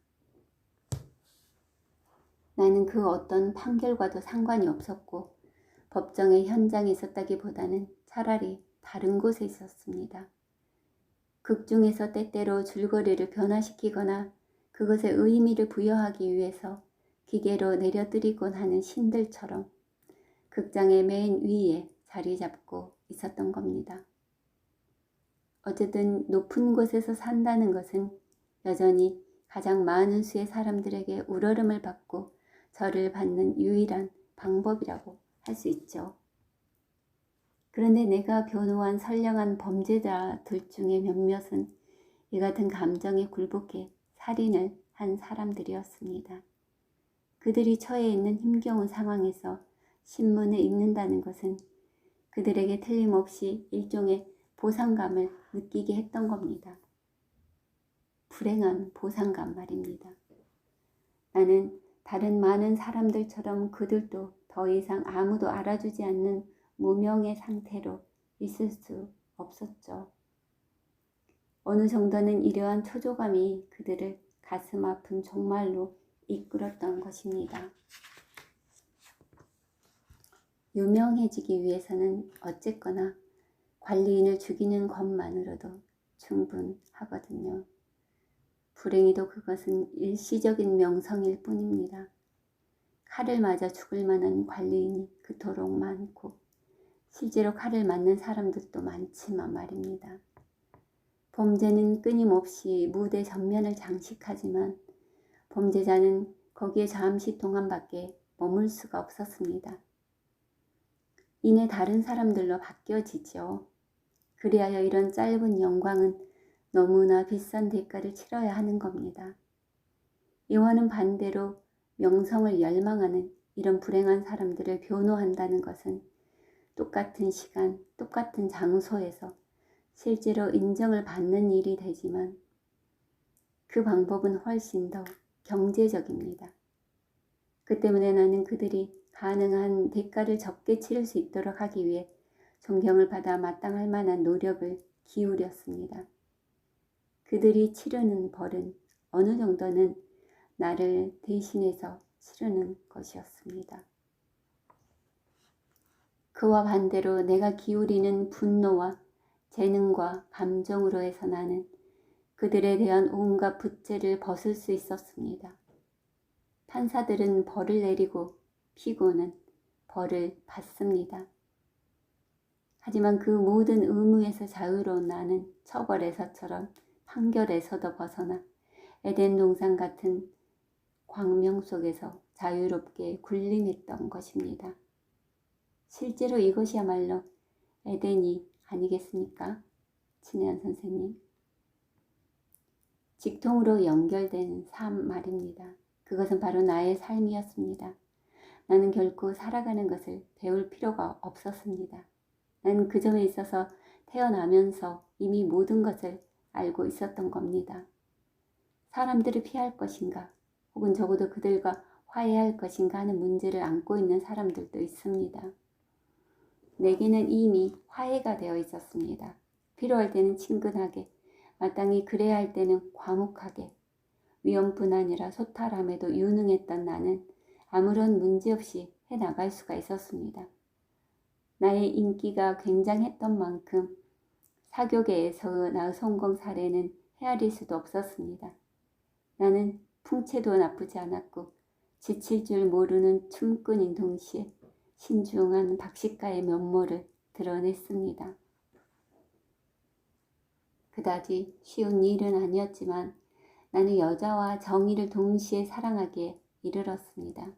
나는 그 어떤 판결과도 상관이 없었고 법정의 현장에 있었다기보다는 차라리 다른 곳에 있었습니다. 극 중에서 때때로 줄거리를 변화시키거나 그것에 의미를 부여하기 위해서 기계로 내려드리곤 하는 신들처럼 극장의 맨 위에 자리 잡고 있었던 겁니다. 어쨌든 높은 곳에서 산다는 것은 여전히 가장 많은 수의 사람들에게 우러름을 받고 절을 받는 유일한 방법이라고 할 수 있죠. 그런데 내가 변호한 선량한 범죄자들 중에 몇몇은 이 같은 감정에 굴복해 살인을 한 사람들이었습니다. 그들이 처해 있는 힘겨운 상황에서 신문을 읽는다는 것은 그들에게 틀림없이 일종의 보상감을 느끼게 했던 겁니다. 불행한 보상감 말입니다. 나는 다른 많은 사람들처럼 그들도 더 이상 아무도 알아주지 않는 무명의 상태로 있을 수 없었죠. 어느 정도는 이러한 초조감이 그들을 가슴 아픈 종말로 이끌었던 것입니다. 유명해지기 위해서는 어쨌거나 관리인을 죽이는 것만으로도 충분하거든요. 불행히도 그것은 일시적인 명성일 뿐입니다. 칼을 맞아 죽을 만한 관리인이 그토록 많고 실제로 칼을 맞는 사람들도 많지만 말입니다. 범죄는 끊임없이 무대 전면을 장식하지만 범죄자는 거기에 잠시 동안밖에 머물 수가 없었습니다. 이내 다른 사람들로 바뀌어지죠. 그리하여 이런 짧은 영광은 너무나 비싼 대가를 치러야 하는 겁니다. 이와는 반대로 명성을 열망하는 이런 불행한 사람들을 변호한다는 것은 똑같은 시간, 똑같은 장소에서 실제로 인정을 받는 일이 되지만 그 방법은 훨씬 더 경제적입니다. 그 때문에 나는 그들이 가능한 대가를 적게 치를 수 있도록 하기 위해 존경을 받아 마땅할 만한 노력을 기울였습니다. 그들이 치르는 벌은 어느 정도는 나를 대신해서 치르는 것이었습니다. 그와 반대로 내가 기울이는 분노와 재능과 감정으로 해서 나는 그들에 대한 온갖 붓제를 벗을 수 있었습니다. 판사들은 벌을 내리고 피고는 벌을 받습니다. 하지만 그 모든 의무에서 자유로운 나는 처벌에서처럼 판결에서도 벗어나 에덴 동산 같은 광명 속에서 자유롭게 군림했던 것입니다. 실제로 이것이야말로 에덴이 아니겠습니까? 친혜연 선생님. 직통으로 연결된 삶 말입니다. 그것은 바로 나의 삶이었습니다. 나는 결코 살아가는 것을 배울 필요가 없었습니다. 나는 그 점에 있어서 태어나면서 이미 모든 것을 알고 있었던 겁니다. 사람들을 피할 것인가, 혹은 적어도 그들과 화해할 것인가 하는 문제를 안고 있는 사람들도 있습니다. 내게는 이미 화해가 되어 있었습니다. 필요할 때는 친근하게, 마땅히 그래야 할 때는 과묵하게, 위험뿐 아니라 소탈함에도 유능했던 나는 아무런 문제 없이 해나갈 수가 있었습니다. 나의 인기가 굉장했던 만큼 사교계에서 나의 성공 사례는 헤아릴 수도 없었습니다. 나는 풍채도 나쁘지 않았고 지칠 줄 모르는 춤꾼인 동시에 신중한 박식가의 면모를 드러냈습니다. 그다지 쉬운 일은 아니었지만 나는 여자와 정의를 동시에 사랑하기에 이르렀습니다.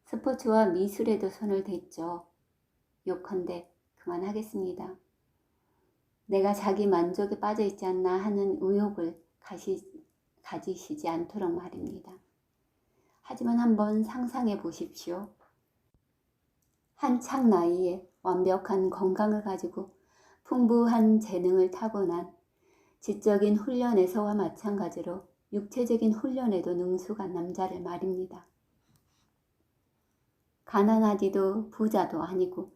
스포츠와 미술에도 손을 댔죠. 요컨대 그만하겠습니다. 내가 자기 만족에 빠져 있지 않나 하는 의혹을 가지시지 않도록 말입니다. 하지만 한번 상상해 보십시오. 한창 나이에 완벽한 건강을 가지고 풍부한 재능을 타고난 지적인 훈련에서와 마찬가지로 육체적인 훈련에도 능숙한 남자를 말입니다. 가난하지도 부자도 아니고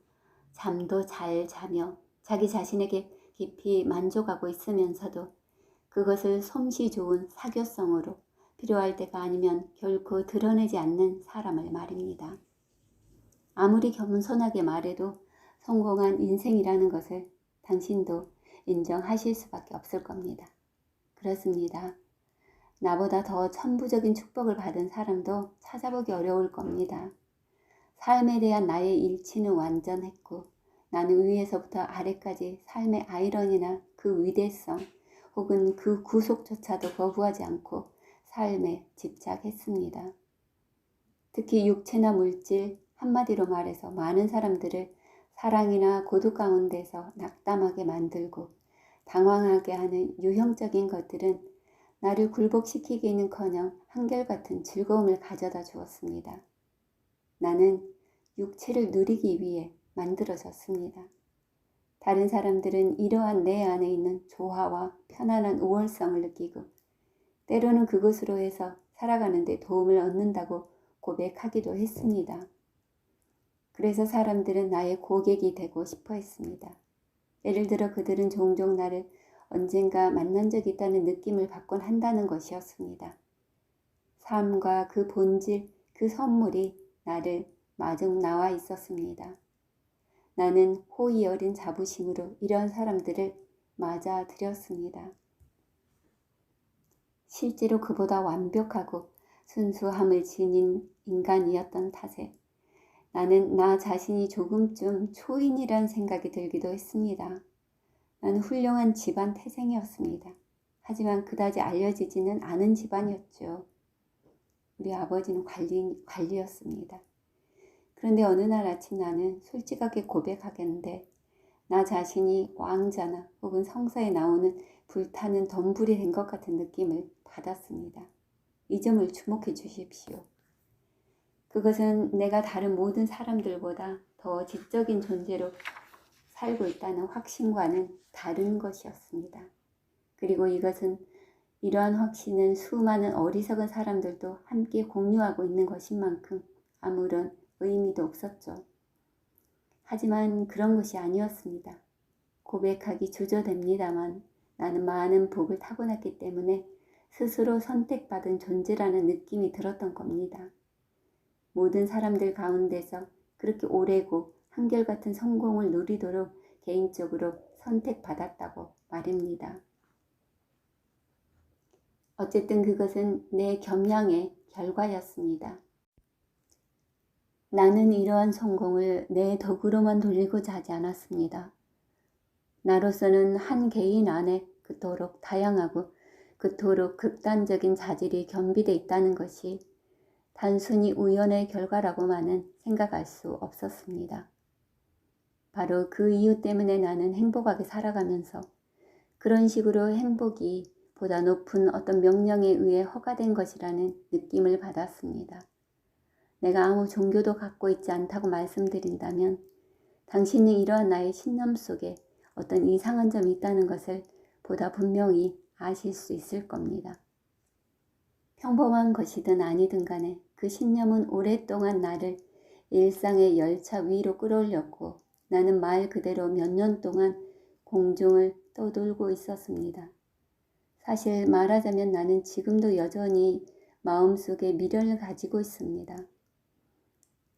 잠도 잘 자며 자기 자신에게 깊이 만족하고 있으면서도 그것을 솜씨 좋은 사교성으로 필요할 때가 아니면 결코 드러내지 않는 사람을 말입니다. 아무리 겸손하게 말해도 성공한 인생이라는 것을 당신도 인정하실 수밖에 없을 겁니다. 그렇습니다. 나보다 더 천부적인 축복을 받은 사람도 찾아보기 어려울 겁니다. 삶에 대한 나의 일치는 완전했고 나는 위에서부터 아래까지 삶의 아이러니나 그 위대성 혹은 그 구속조차도 거부하지 않고 삶에 집착했습니다. 특히 육체나 물질, 한마디로 말해서 많은 사람들을 사랑이나 고독 가운데서 낙담하게 만들고 당황하게 하는 유형적인 것들은 나를 굴복시키기는커녕 한결같은 즐거움을 가져다 주었습니다. 나는 육체를 누리기 위해 만들어졌습니다. 다른 사람들은 이러한 내 안에 있는 조화와 편안한 우월성을 느끼고 때로는 그것으로 해서 살아가는 데 도움을 얻는다고 고백하기도 했습니다. 그래서 사람들은 나의 고객이 되고 싶어 했습니다. 예를 들어 그들은 종종 나를 언젠가 만난 적이 있다는 느낌을 받곤 한다는 것이었습니다. 삶과 그 본질, 그 선물이 나를 마중 나와 있었습니다. 나는 호의 어린 자부심으로 이런 사람들을 맞아들였습니다. 실제로 그보다 완벽하고 순수함을 지닌 인간이었던 탓에 나는 나 자신이 조금쯤 초인이란 생각이 들기도 했습니다. 나는 훌륭한 집안 태생이었습니다. 하지만 그다지 알려지지는 않은 집안이었죠. 우리 아버지는 관리였습니다. 그런데 어느 날 아침 나는 솔직하게 고백하겠는데 나 자신이 왕자나 혹은 성사에 나오는 불타는 덤불이 된 것 같은 느낌을 받았습니다. 이 점을 주목해 주십시오. 그것은 내가 다른 모든 사람들보다 더 지적인 존재로 살고 있다는 확신과는 다른 것이었습니다. 그리고 이러한 확신은 수많은 어리석은 사람들도 함께 공유하고 있는 것인 만큼 아무런 의미도 없었죠. 하지만 그런 것이 아니었습니다. 고백하기 주저됩니다만 나는 많은 복을 타고났기 때문에 스스로 선택받은 존재라는 느낌이 들었던 겁니다. 모든 사람들 가운데서 그렇게 오래고 한결같은 성공을 누리도록 개인적으로 선택받았다고 말입니다. 어쨌든 그것은 내 겸양의 결과였습니다. 나는 이러한 성공을 내 덕으로만 돌리고자 하지 않았습니다. 나로서는 한 개인 안에 그토록 다양하고 그토록 극단적인 자질이 겸비돼 있다는 것이 단순히 우연의 결과라고만은 생각할 수 없었습니다. 바로 그 이유 때문에 나는 행복하게 살아가면서 그런 식으로 행복이 보다 높은 어떤 명령에 의해 허가된 것이라는 느낌을 받았습니다. 내가 아무 종교도 갖고 있지 않다고 말씀드린다면 당신이 이러한 나의 신념 속에 어떤 이상한 점이 있다는 것을 보다 분명히 아실 수 있을 겁니다. 평범한 것이든 아니든 간에 그 신념은 오랫동안 나를 일상의 열차 위로 끌어올렸고 나는 말 그대로 몇 년 동안 공중을 떠돌고 있었습니다. 사실 말하자면 나는 지금도 여전히 마음속에 미련을 가지고 있습니다.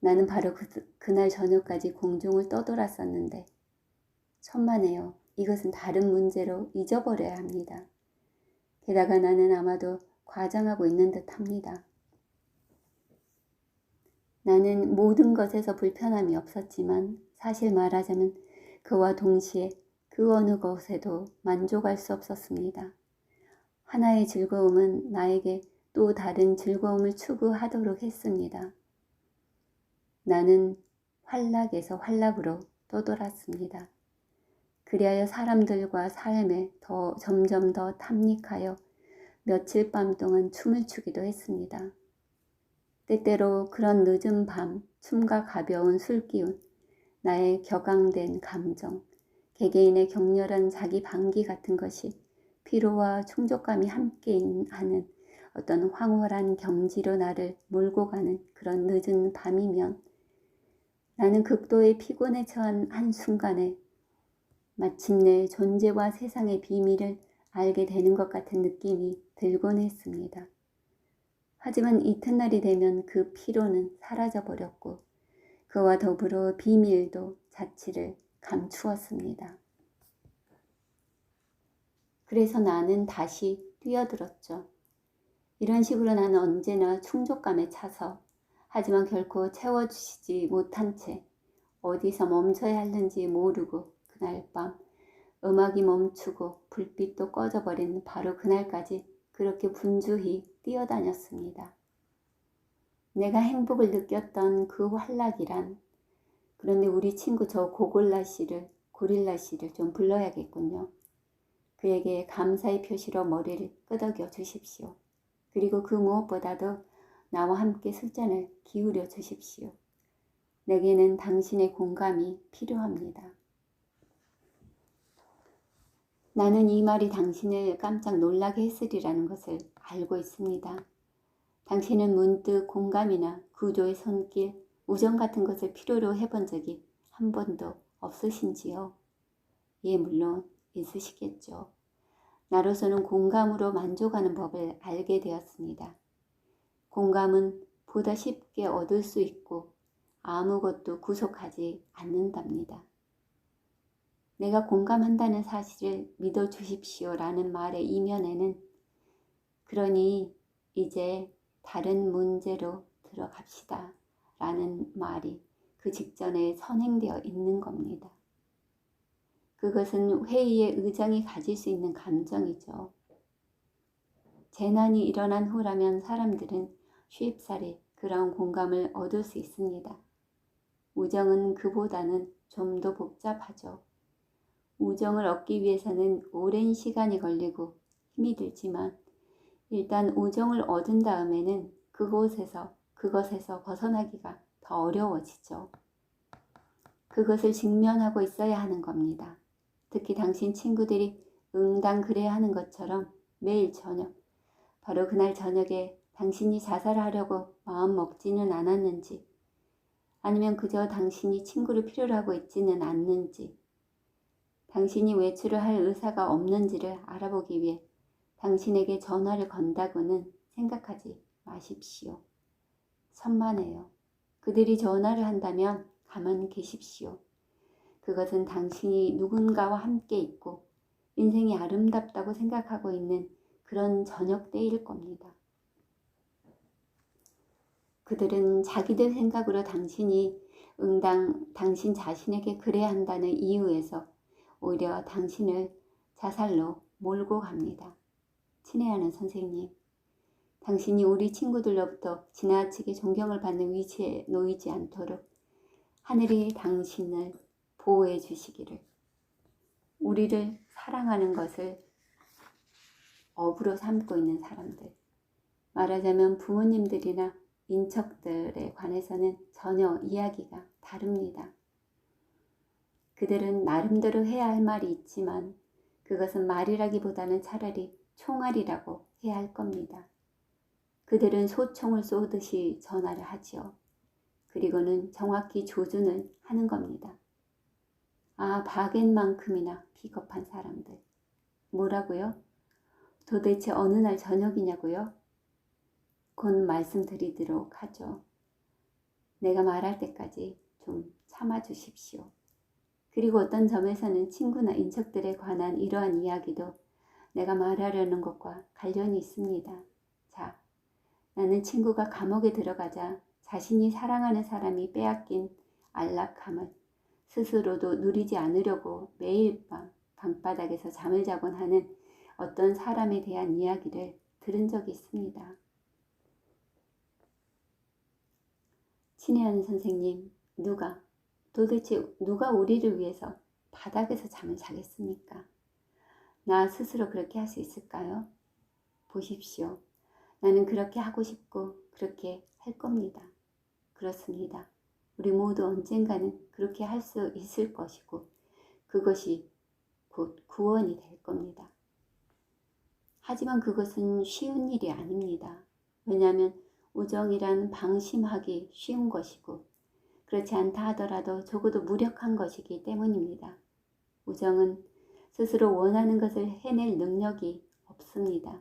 나는 바로 그날 저녁까지 공중을 떠돌았었는데 천만에요. 이것은 다른 문제로 잊어버려야 합니다. 게다가 나는 아마도 과장하고 있는 듯 합니다. 나는 모든 것에서 불편함이 없었지만 사실 말하자면 그와 동시에 그 어느 것에도 만족할 수 없었습니다. 하나의 즐거움은 나에게 또 다른 즐거움을 추구하도록 했습니다. 나는 환락에서 환락으로 떠돌았습니다. 그리하여 사람들과 삶에 점점 더 탐닉하여 며칠 밤 동안 춤을 추기도 했습니다. 때때로 그런 늦은 밤, 춤과 가벼운 술기운, 나의 격앙된 감정, 개개인의 격렬한 자기 반기 같은 것이 피로와 충족감이 함께하는 어떤 황홀한 경지로 나를 몰고 가는 그런 늦은 밤이면 나는 극도의 피곤에 처한 한순간에 마침내 존재와 세상의 비밀을 알게 되는 것 같은 느낌이 들곤 했습니다. 하지만 이튿날이 되면 그 피로는 사라져버렸고 그와 더불어 비밀도 자취를 감추었습니다. 그래서 나는 다시 뛰어들었죠. 이런 식으로 나는 언제나 충족감에 차서 하지만 결코 채워주시지 못한 채 어디서 멈춰야 하는지 모르고 그날 밤 음악이 멈추고 불빛도 꺼져버린 바로 그날까지 그렇게 분주히 뛰어다녔습니다. 내가 행복을 느꼈던 그 환락이란, 그런데 우리 친구 저 고릴라 씨를 좀 불러야겠군요. 그에게 감사의 표시로 머리를 끄덕여 주십시오. 그리고 그 무엇보다도 나와 함께 술잔을 기울여 주십시오. 내게는 당신의 공감이 필요합니다. 나는 이 말이 당신을 깜짝 놀라게 했으리라는 것을 알고 있습니다. 당신은 문득 공감이나 구조의 손길, 우정 같은 것을 필요로 해본 적이 한 번도 없으신지요? 예, 물론 있으시겠죠. 나로서는 공감으로 만족하는 법을 알게 되었습니다. 공감은 보다 쉽게 얻을 수 있고 아무것도 구속하지 않는답니다. 내가 공감한다는 사실을 믿어주십시오 라는 말의 이면에는 그러니 이제 다른 문제로 들어갑시다 라는 말이 그 직전에 선행되어 있는 겁니다. 그것은 회의의 의장이 가질 수 있는 감정이죠. 재난이 일어난 후라면 사람들은 쉽사리 그런 공감을 얻을 수 있습니다. 우정은 그보다는 좀 더 복잡하죠. 우정을 얻기 위해서는 오랜 시간이 걸리고 힘이 들지만 일단 우정을 얻은 다음에는 그것에서 벗어나기가 더 어려워지죠. 그것을 직면하고 있어야 하는 겁니다. 특히 당신 친구들이 응당 그래야 하는 것처럼 매일 저녁, 바로 그날 저녁에 당신이 자살하려고 마음 먹지는 않았는지 아니면 그저 당신이 친구를 필요로 하고 있지는 않는지 당신이 외출을 할 의사가 없는지를 알아보기 위해 당신에게 전화를 건다고는 생각하지 마십시오. 천만에요. 그들이 전화를 한다면 가만히 계십시오. 그것은 당신이 누군가와 함께 있고 인생이 아름답다고 생각하고 있는 그런 저녁 때일 겁니다. 그들은 자기들 생각으로 당신이 당신 자신에게 그래야 한다는 이유에서 오히려 당신을 자살로 몰고 갑니다. 친애하는 선생님, 당신이 우리 친구들로부터 지나치게 존경을 받는 위치에 놓이지 않도록 하늘이 당신을 보호해 주시기를. 우리를 사랑하는 것을 업으로 삼고 있는 사람들, 말하자면 부모님들이나 인척들에 관해서는 전혀 이야기가 다릅니다. 그들은 나름대로 해야 할 말이 있지만 그것은 말이라기보다는 차라리 총알이라고 해야 할 겁니다. 그들은 소총을 쏘듯이 전화를 하지요. 그리고는 정확히 조준을 하는 겁니다. 아, 바겐만큼이나 비겁한 사람들. 뭐라고요? 도대체 어느 날 저녁이냐고요? 곧 말씀드리도록 하죠. 내가 말할 때까지 좀 참아주십시오. 그리고 어떤 점에서는 친구나 인척들에 관한 이러한 이야기도 내가 말하려는 것과 관련이 있습니다. 자, 나는 친구가 감옥에 들어가자 자신이 사랑하는 사람이 빼앗긴 안락함을 스스로도 누리지 않으려고 매일 밤 방바닥에서 잠을 자곤 하는 어떤 사람에 대한 이야기를 들은 적이 있습니다. 친애하는 선생님, 도대체 누가 우리를 위해서 바닥에서 잠을 자겠습니까? 나 스스로 그렇게 할 수 있을까요? 보십시오. 나는 그렇게 하고 싶고 그렇게 할 겁니다. 그렇습니다. 우리 모두 언젠가는 그렇게 할 수 있을 것이고 그것이 곧 구원이 될 겁니다. 하지만 그것은 쉬운 일이 아닙니다. 왜냐하면 우정이란 방심하기 쉬운 것이고 그렇지 않다 하더라도 적어도 무력한 것이기 때문입니다. 우정은 스스로 원하는 것을 해낼 능력이 없습니다.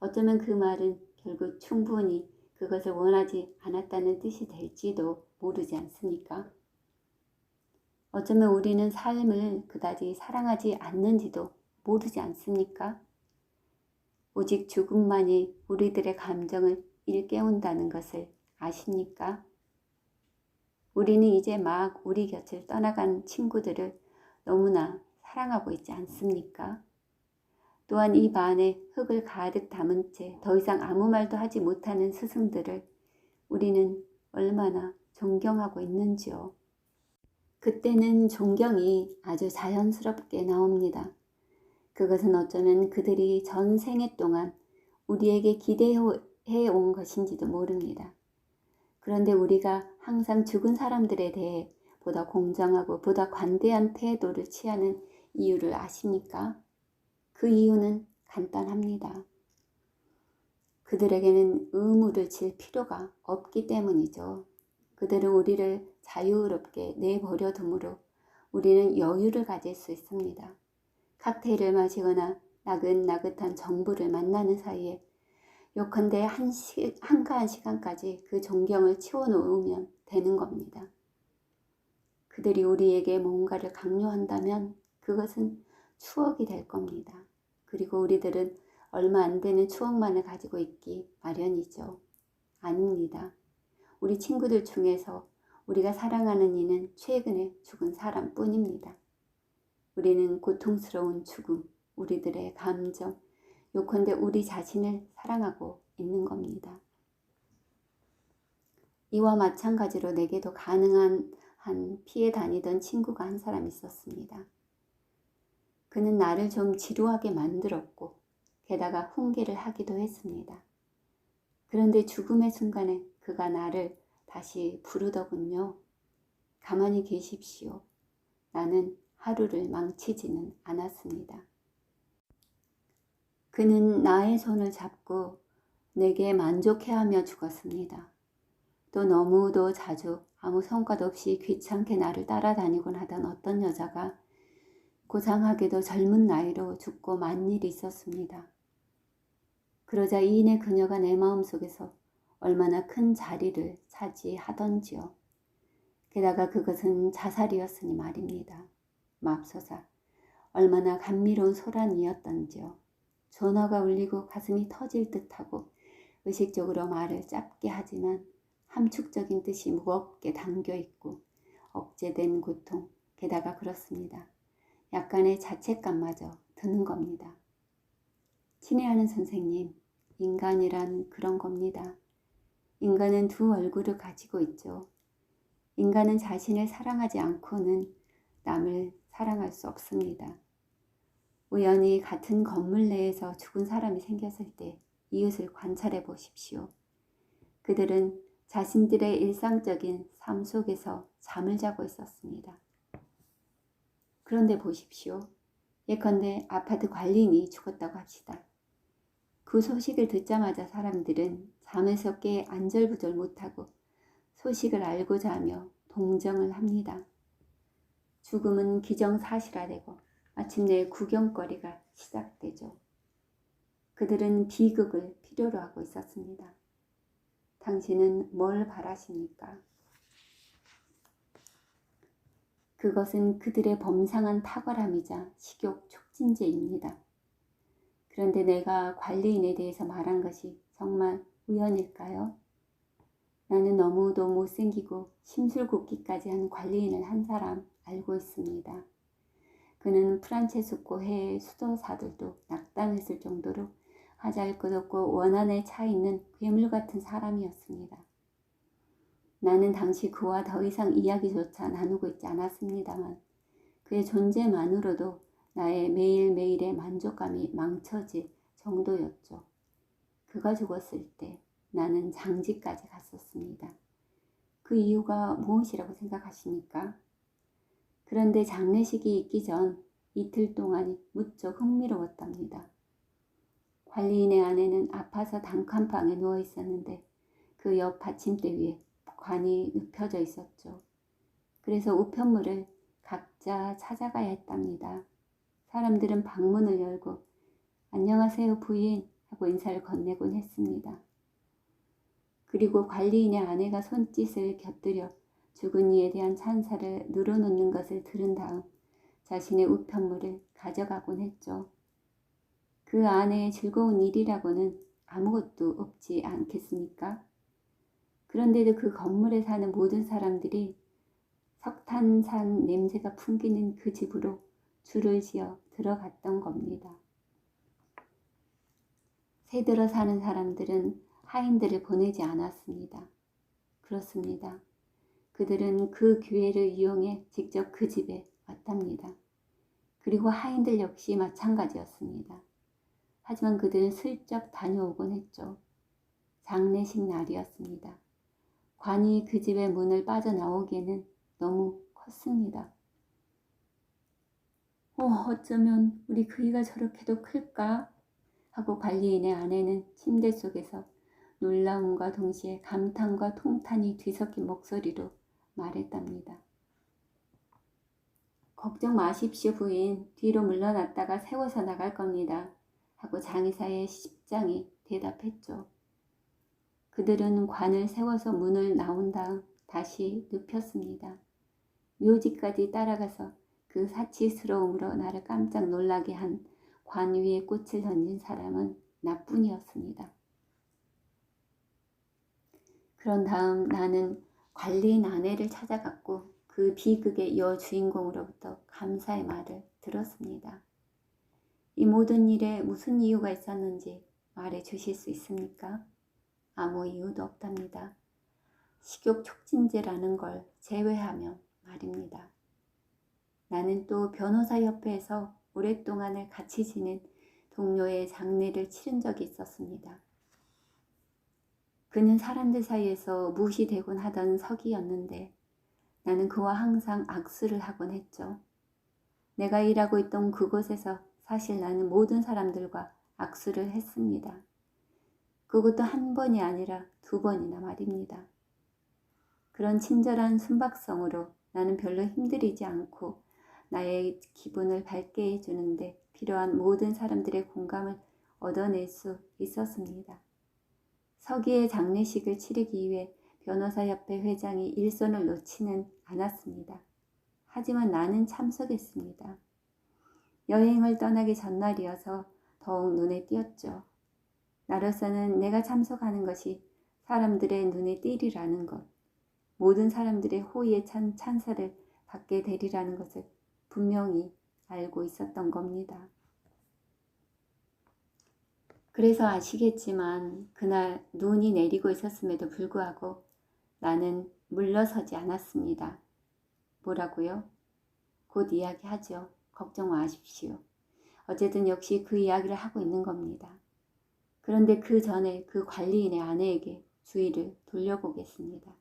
어쩌면 그 말은 결국 충분히 그것을 원하지 않았다는 뜻이 될지도 모르지 않습니까? 어쩌면 우리는 삶을 그다지 사랑하지 않는지도 모르지 않습니까? 오직 죽음만이 우리들의 감정을 일깨운다는 것을 아십니까? 우리는 이제 막 우리 곁을 떠나간 친구들을 너무나 사랑하고 있지 않습니까? 또한 입 안에 흙을 가득 담은 채 더 이상 아무 말도 하지 못하는 스승들을 우리는 얼마나 존경하고 있는지요. 그때는 존경이 아주 자연스럽게 나옵니다. 그것은 어쩌면 그들이 전 생애 동안 우리에게 기대해 온 것인지도 모릅니다. 그런데 우리가 항상 죽은 사람들에 대해 보다 공정하고 보다 관대한 태도를 취하는 이유를 아십니까? 그 이유는 간단합니다. 그들에게는 의무를 질 필요가 없기 때문이죠. 그들은 우리를 자유롭게 내버려 두므로 우리는 여유를 가질 수 있습니다. 칵테일을 마시거나 나긋나긋한 정부를 만나는 사이에 요컨대 한가한 시간까지 그 존경을 치워놓으면 되는 겁니다. 그들이 우리에게 뭔가를 강요한다면 그것은 추억이 될 겁니다. 그리고 우리들은 얼마 안 되는 추억만을 가지고 있기 마련이죠. 아닙니다. 우리 친구들 중에서 우리가 사랑하는 이는 최근에 죽은 사람뿐입니다. 우리는 고통스러운 죽음, 우리들의 감정, 요컨대 우리 자신을 사랑하고 있는 겁니다. 이와 마찬가지로 내게도 가능한 한 피해 다니던 친구가 한 사람 있었습니다. 그는 나를 좀 지루하게 만들었고 게다가 훈계를 하기도 했습니다. 그런데 죽음의 순간에 그가 나를 다시 부르더군요. 가만히 계십시오. 나는 하루를 망치지는 않았습니다. 그는 나의 손을 잡고 내게 만족해하며 죽었습니다. 또 너무도 자주 아무 성과도 없이 귀찮게 나를 따라다니곤 하던 어떤 여자가 고상하게도 젊은 나이로 죽고 만 일이 있었습니다. 그러자 이인의 그녀가 내 마음속에서 얼마나 큰 자리를 차지하던지요. 게다가 그것은 자살이었으니 말입니다. 맙소사 얼마나 감미로운 소란이었던지요. 전화가 울리고 가슴이 터질 듯하고 의식적으로 말을 짧게 하지만 함축적인 뜻이 무겁게 담겨있고 억제된 고통, 게다가 그렇습니다. 약간의 자책감마저 드는 겁니다. 친애하는 선생님, 인간이란 그런 겁니다. 인간은 두 얼굴을 가지고 있죠. 인간은 자신을 사랑하지 않고는 남을 사랑할 수 없습니다. 우연히 같은 건물 내에서 죽은 사람이 생겼을 때 이웃을 관찰해 보십시오. 그들은 자신들의 일상적인 삶 속에서 잠을 자고 있었습니다. 그런데 보십시오. 예컨대 아파트 관리인이 죽었다고 합시다. 그 소식을 듣자마자 사람들은 잠에서 깨 안절부절 못하고 소식을 알고자 하며 동정을 합니다. 죽음은 기정사실화되고 마침내 구경거리가 시작되죠. 그들은 비극을 필요로 하고 있었습니다. 당신은 뭘 바라십니까? 그것은 그들의 범상한 탁월함이자 식욕 촉진제입니다. 그런데 내가 관리인에 대해서 말한 것이 정말 우연일까요? 나는 너무도 못생기고 심술궂기까지 한 관리인을 한 사람 알고 있습니다. 그는 프란체스코 해의 수도사들도 낙담했을 정도로 하잘것없고 원한에 차 있는 괴물 같은 사람이었습니다. 나는 당시 그와 더 이상 이야기조차 나누고 있지 않았습니다만 그의 존재만으로도 나의 매일매일의 만족감이 망쳐질 정도였죠. 그가 죽었을 때 나는 장지까지 갔었습니다. 그 이유가 무엇이라고 생각하십니까? 그런데 장례식이 있기 전 이틀 동안이 무척 흥미로웠답니다. 관리인의 아내는 아파서 단칸방에 누워 있었는데 그 옆 받침대 위에 관이 눕혀져 있었죠. 그래서 우편물을 각자 찾아가야 했답니다. 사람들은 방문을 열고 안녕하세요 부인 하고 인사를 건네곤 했습니다. 그리고 관리인의 아내가 손짓을 곁들여 죽은 이에 대한 찬사를 늘어놓는 것을 들은 다음 자신의 우편물을 가져가곤 했죠. 그 안에 즐거운 일이라고는 아무것도 없지 않겠습니까? 그런데도 그 건물에 사는 모든 사람들이 석탄산 냄새가 풍기는 그 집으로 줄을 지어 들어갔던 겁니다. 새들어 사는 사람들은 하인들을 보내지 않았습니다. 그렇습니다. 그들은 그 기회를 이용해 직접 그 집에 왔답니다. 그리고 하인들 역시 마찬가지였습니다. 하지만 그들은 슬쩍 다녀오곤 했죠. 장례식 날이었습니다. 관이 그 집의 문을 빠져나오기에는 너무 컸습니다. 어쩌면 우리 그이가 저렇게도 클까? 하고 관리인의 아내는 침대 속에서 놀라움과 동시에 감탄과 통탄이 뒤섞인 목소리로 말했답니다. 걱정 마십시오 부인, 뒤로 물러났다가 세워서 나갈 겁니다. 하고 장의사의 십장이 대답했죠. 그들은 관을 세워서 문을 나온 다음 다시 눕혔습니다. 묘지까지 따라가서 그 사치스러움으로 나를 깜짝 놀라게 한 관 위에 꽃을 던진 사람은 나뿐이었습니다. 그런 다음 나는 관리인 아내를 찾아갔고 그 비극의 여주인공으로부터 감사의 말을 들었습니다. 이 모든 일에 무슨 이유가 있었는지 말해 주실 수 있습니까? 아무 이유도 없답니다. 식욕 촉진제라는 걸 제외하면 말입니다. 나는 또 변호사협회에서 오랫동안을 같이 지낸 동료의 장례를 치른 적이 있었습니다. 그는 사람들 사이에서 무시되곤 하던 서기였는데 나는 그와 항상 악수를 하곤 했죠. 내가 일하고 있던 그곳에서 사실 나는 모든 사람들과 악수를 했습니다. 그것도 한 번이 아니라 2번이나 말입니다. 그런 친절한 순박성으로 나는 별로 힘들이지 않고 나의 기분을 밝게 해주는데 필요한 모든 사람들의 공감을 얻어낼 수 있었습니다. 서기의 장례식을 치르기 위해 변호사협회 회장이 일손을 놓지는 않았습니다. 하지만 나는 참석했습니다. 여행을 떠나기 전날이어서 더욱 눈에 띄었죠. 나로서는 내가 참석하는 것이 사람들의 눈에 띄리라는 것, 모든 사람들의 호의에 찬 찬사를 받게 되리라는 것을 분명히 알고 있었던 겁니다. 그래서 아시겠지만 그날 눈이 내리고 있었음에도 불구하고 나는 물러서지 않았습니다. 뭐라고요? 곧 이야기하죠. 걱정 마십시오. 어쨌든 역시 그 이야기를 하고 있는 겁니다. 그런데 그 전에 그 관리인의 아내에게 주의를 돌려보겠습니다.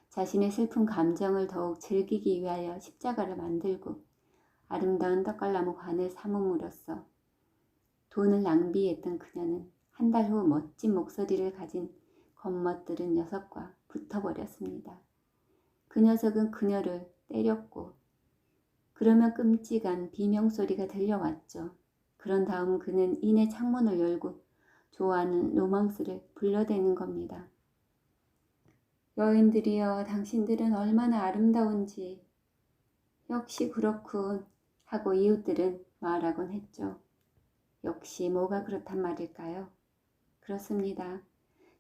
자신의 슬픈 감정을 더욱 즐기기 위하여 십자가를 만들고 아름다운 떡갈나무 관을 삼음으로써 돈을 낭비했던 그녀는 한 달 후 멋진 목소리를 가진 겁멋들은 녀석과 붙어버렸습니다. 그 녀석은 그녀를 때렸고 그러면 끔찍한 비명소리가 들려왔죠. 그런 다음 그는 이내 창문을 열고 좋아하는 로망스를 불러대는 겁니다. 여인들이여, 당신들은 얼마나 아름다운지. 역시 그렇군 하고 이웃들은 말하곤 했죠. 역시 뭐가 그렇단 말일까요? 그렇습니다.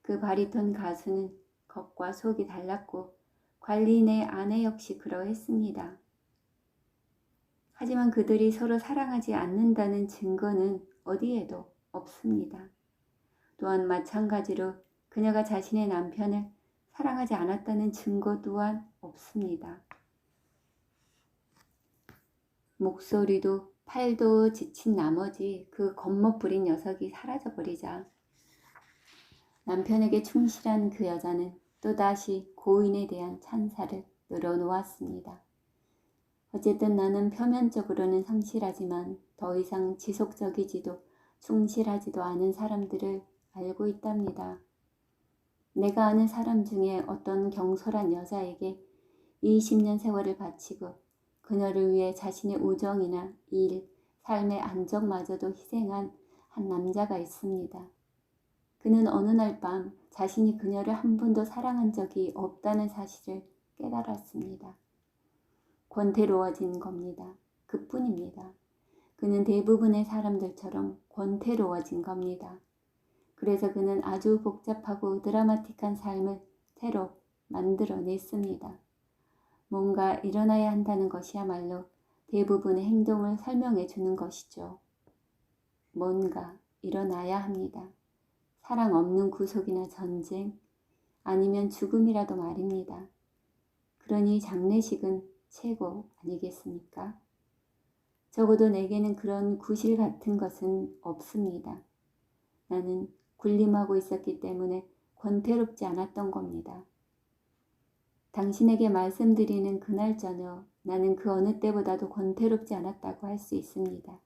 그 바리톤 가수는 겉과 속이 달랐고 관리인의 아내 역시 그러했습니다. 하지만 그들이 서로 사랑하지 않는다는 증거는 어디에도 없습니다. 또한 마찬가지로 그녀가 자신의 남편을 사랑하지 않았다는 증거 또한 없습니다. 목소리도 팔도 지친 나머지 그 겁먹부린 녀석이 사라져버리자 남편에게 충실한 그 여자는 또다시 고인에 대한 찬사를 늘어놓았습니다. 어쨌든 나는 표면적으로는 성실하지만 더 이상 지속적이지도 충실하지도 않은 사람들을 알고 있답니다. 내가 아는 사람 중에 어떤 경솔한 여자에게 20년 세월을 바치고 그녀를 위해 자신의 우정이나 일, 삶의 안정마저도 희생한 한 남자가 있습니다. 그는 어느 날 밤 자신이 그녀를 한 번도 사랑한 적이 없다는 사실을 깨달았습니다. 권태로워진 겁니다. 그뿐입니다. 그는 대부분의 사람들처럼 권태로워진 겁니다. 그래서 그는 아주 복잡하고 드라마틱한 삶을 새로 만들어냈습니다. 뭔가 일어나야 한다는 것이야말로 대부분의 행동을 설명해 주는 것이죠. 뭔가 일어나야 합니다. 사랑 없는 구속이나 전쟁, 아니면 죽음이라도 말입니다. 그러니 장례식은 최고 아니겠습니까? 적어도 내게는 그런 구실 같은 것은 없습니다. 나는 군림하고 있었기 때문에 권태롭지 않았던 겁니다. 당신에게 말씀드리는 그날 저녁 나는 그 어느 때보다도 권태롭지 않았다고 할 수 있습니다.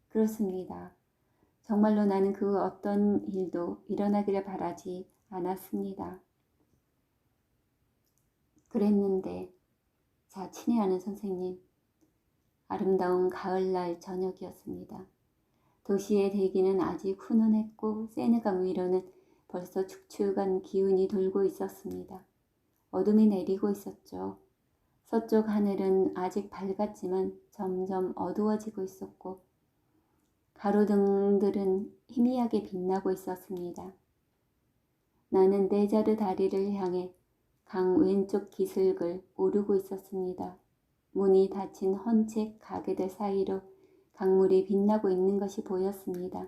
그렇습니다. 정말로 나는 그 어떤 일도 일어나기를 바라지 않았습니다. 그랬는데, 자, 친애하는 선생님, 아름다운 가을날 저녁이었습니다. 도시의 대기는 아직 훈훈했고 세느강 위로는 벌써 축축한 기운이 돌고 있었습니다. 어둠이 내리고 있었죠. 서쪽 하늘은 아직 밝았지만 점점 어두워지고 있었고 가로등들은 희미하게 빛나고 있었습니다. 나는 네자르 다리를 향해 강 왼쪽 기슭을 오르고 있었습니다. 문이 닫힌 헌책 가게들 사이로 강물이 빛나고 있는 것이 보였습니다.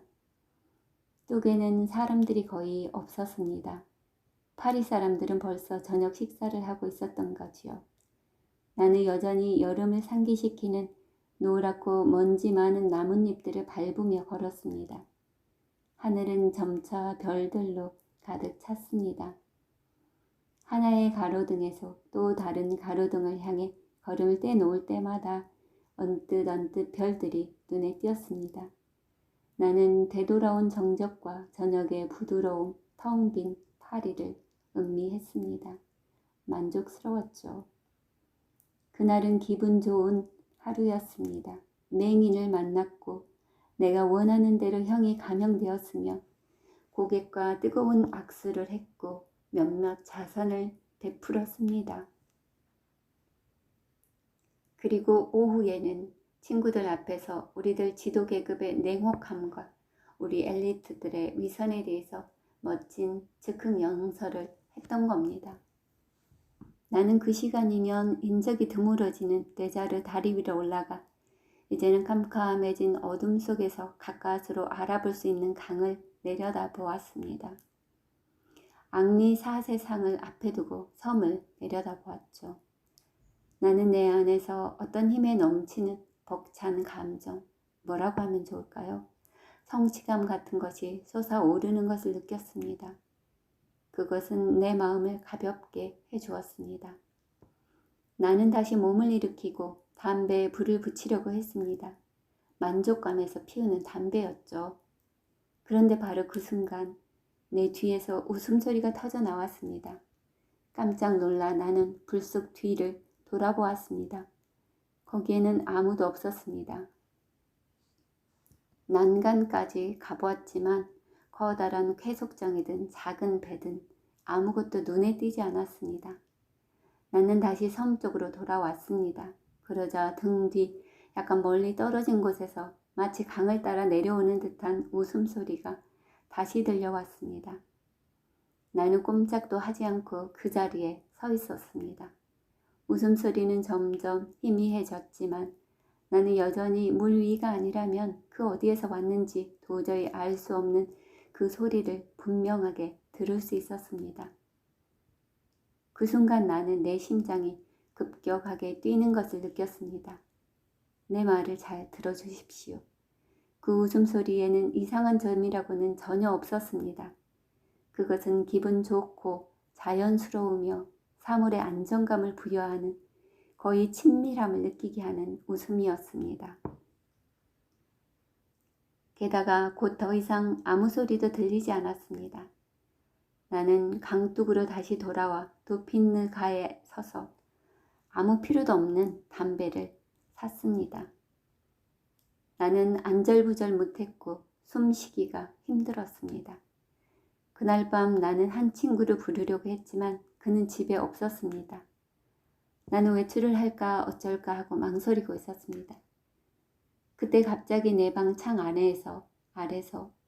뚝에는 사람들이 거의 없었습니다. 파리 사람들은 벌써 저녁 식사를 하고 있었던 거지요. 나는 여전히 여름을 상기시키는 노랗고 먼지 많은 나뭇잎들을 밟으며 걸었습니다. 하늘은 점차 별들로 가득 찼습니다. 하나의 가로등에서 또 다른 가로등을 향해 걸음을 떼놓을 때마다 언뜻 별들이 눈에 띄었습니다. 나는 되돌아온 정적과 저녁의 부드러움, 텅 빈 파리를 음미했습니다. 만족스러웠죠. 그날은 기분 좋은 하루였습니다. 맹인을 만났고 내가 원하는 대로 형이 감형되었으며 고객과 뜨거운 악수를 했고 몇몇 자선을 베풀었습니다. 그리고 오후에는 친구들 앞에서 우리들 지도계급의 냉혹함과 우리 엘리트들의 위선에 대해서 멋진 즉흥 연설을 했던 겁니다. 나는 그 시간이면 인적이 드물어지는 네자르 다리 위로 올라가 이제는 캄캄해진 어둠 속에서 가까스로 알아볼 수 있는 강을 내려다 보았습니다. 앙리 사세상을 앞에 두고 섬을 내려다 보았죠. 나는 내 안에서 어떤 힘에 넘치는 벅찬 감정, 뭐라고 하면 좋을까요? 성취감 같은 것이 솟아오르는 것을 느꼈습니다. 그것은 내 마음을 가볍게 해주었습니다. 나는 다시 몸을 일으키고 담배에 불을 붙이려고 했습니다. 만족감에서 피우는 담배였죠. 그런데 바로 그 순간 내 뒤에서 웃음소리가 터져 나왔습니다. 깜짝 놀라 나는 불 속 뒤를 돌아보았습니다. 거기에는 아무도 없었습니다. 난간까지 가보았지만 커다란 쾌속장이든 작은 배든 아무것도 눈에 띄지 않았습니다. 나는 다시 섬 쪽으로 돌아왔습니다. 그러자 등 뒤 약간 멀리 떨어진 곳에서 마치 강을 따라 내려오는 듯한 웃음소리가 다시 들려왔습니다. 나는 꼼짝도 하지 않고 그 자리에 서 있었습니다. 웃음소리는 점점 희미해졌지만 나는 여전히 물 위가 아니라면 그 어디에서 왔는지 도저히 알 수 없는 그 소리를 분명하게 들을 수 있었습니다. 그 순간 나는 내 심장이 급격하게 뛰는 것을 느꼈습니다. 내 말을 잘 들어주십시오. 그 웃음소리에는 이상한 점이라고는 전혀 없었습니다. 그것은 기분 좋고 자연스러우며 사물의 안정감을 부여하는 거의 친밀함을 느끼게 하는 웃음이었습니다. 게다가 곧 더 이상 아무 소리도 들리지 않았습니다. 나는 강둑으로 다시 돌아와 도핀느가에 서서 아무 필요도 없는 담배를 샀습니다. 나는 안절부절 못했고 숨쉬기가 힘들었습니다. 그날 밤 나는 한 친구를 부르려고 했지만 그는 집에 없었습니다. 나는 외출을 할까 어쩔까 하고 망설이고 있었습니다. 그때 갑자기 내 방 창 아래에서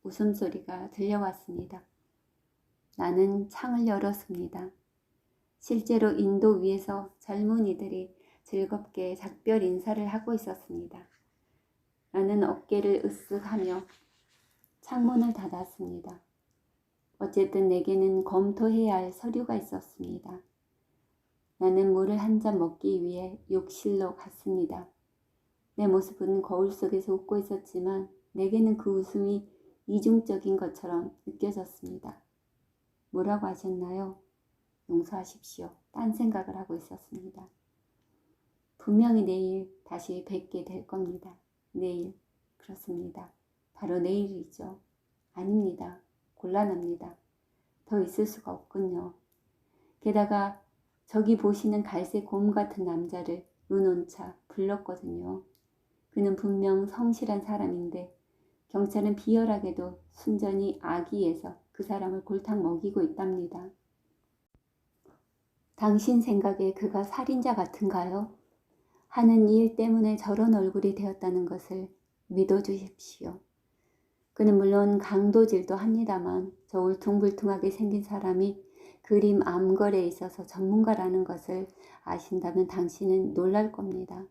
웃음소리가 들려왔습니다. 나는 창을 열었습니다. 실제로 인도 위에서 젊은이들이 즐겁게 작별 인사를 하고 있었습니다. 나는 어깨를 으쓱하며 창문을 닫았습니다. 어쨌든 내게는 검토해야 할 서류가 있었습니다. 나는 물을 한 잔 먹기 위해 욕실로 갔습니다. 내 모습은 거울 속에서 웃고 있었지만 내게는 그 웃음이 이중적인 것처럼 느껴졌습니다. 뭐라고 하셨나요? 용서하십시오. 딴 생각을 하고 있었습니다. 분명히 내일 다시 뵙게 될 겁니다. 내일, 그렇습니다. 바로 내일이죠. 아닙니다. 곤란합니다. 더 있을 수가 없군요. 게다가 저기 보시는 갈색 곰 같은 남자를 은혼차 불렀거든요. 그는 분명 성실한 사람인데 경찰은 비열하게도 순전히 악의에서 그 사람을 골탕 먹이고 있답니다. 당신 생각에 그가 살인자 같은가요? 하는 일 때문에 저런 얼굴이 되었다는 것을 믿어주십시오. 그는 물론 강도질도 합니다만 저 울퉁불퉁하게 생긴 사람이 그림 암걸에 있어서 전문가라는 것을 아신다면 당신은 놀랄 겁니다.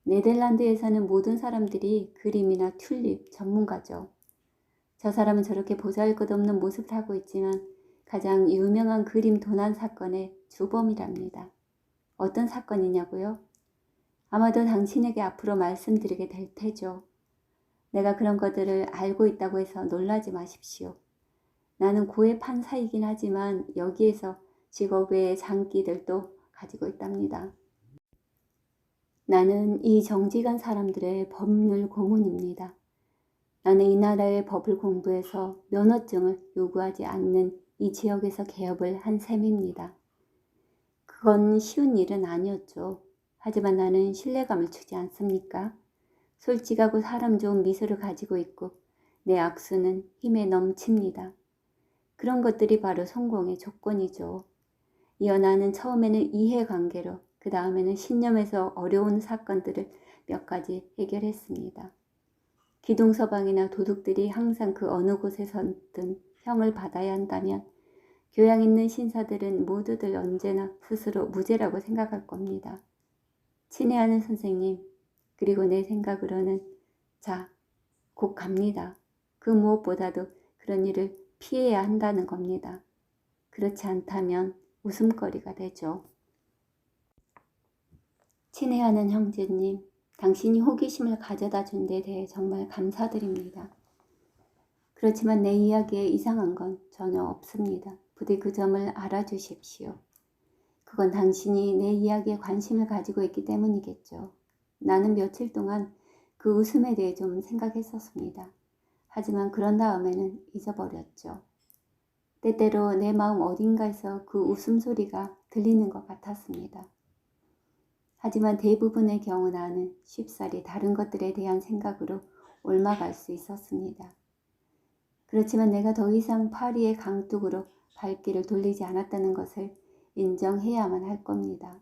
네덜란드에서는 모든 사람들이 그림이나 튤립 전문가죠. 저 사람은 저렇게 보잘것없는 모습을 하고 있지만 가장 유명한 그림 도난 사건의 주범이랍니다. 어떤 사건이냐고요? 아마도 당신에게 앞으로 말씀드리게 될 테죠. 내가 그런 것들을 알고 있다고 해서 놀라지 마십시오. 나는 고의 판사이긴 하지만 여기에서 직업 외의 장기들도 가지고 있답니다. 나는 이 정직한 사람들의 법률 고문입니다. 나는 이 나라의 법을 공부해서 면허증을 요구하지 않는 이 지역에서 개업을 한 셈입니다. 그건 쉬운 일은 아니었죠. 하지만 나는 신뢰감을 주지 않습니까? 솔직하고 사람 좋은 미소를 가지고 있고 내 악수는 힘에 넘칩니다. 그런 것들이 바로 성공의 조건이죠. 이어 나는 처음에는 이해관계로 그 다음에는 신념에서 어려운 사건들을 몇 가지 해결했습니다. 기동서방이나 도둑들이 항상 그 어느 곳에서든 형을 받아야 한다면 교양 있는 신사들은 모두들 언제나 스스로 무죄라고 생각할 겁니다. 친애하는 선생님, 그리고 내 생각으로는 자, 곧 갑니다. 그 무엇보다도 그런 일을 피해야 한다는 겁니다. 그렇지 않다면 웃음거리가 되죠. 친애하는 형제님, 당신이 호기심을 가져다 준 데 대해 정말 감사드립니다. 그렇지만 내 이야기에 이상한 건 전혀 없습니다. 부디 그 점을 알아주십시오. 그건 당신이 내 이야기에 관심을 가지고 있기 때문이겠죠. 나는 며칠 동안 그 웃음에 대해 좀 생각했었습니다. 하지만 그런 다음에는 잊어버렸죠. 때때로 내 마음 어딘가에서 그 웃음소리가 들리는 것 같았습니다. 하지만 대부분의 경우 나는 쉽사리 다른 것들에 대한 생각으로 옮아갈 수 있었습니다. 그렇지만 내가 더 이상 파리의 강둑으로 발길을 돌리지 않았다는 것을 인정해야만 할 겁니다.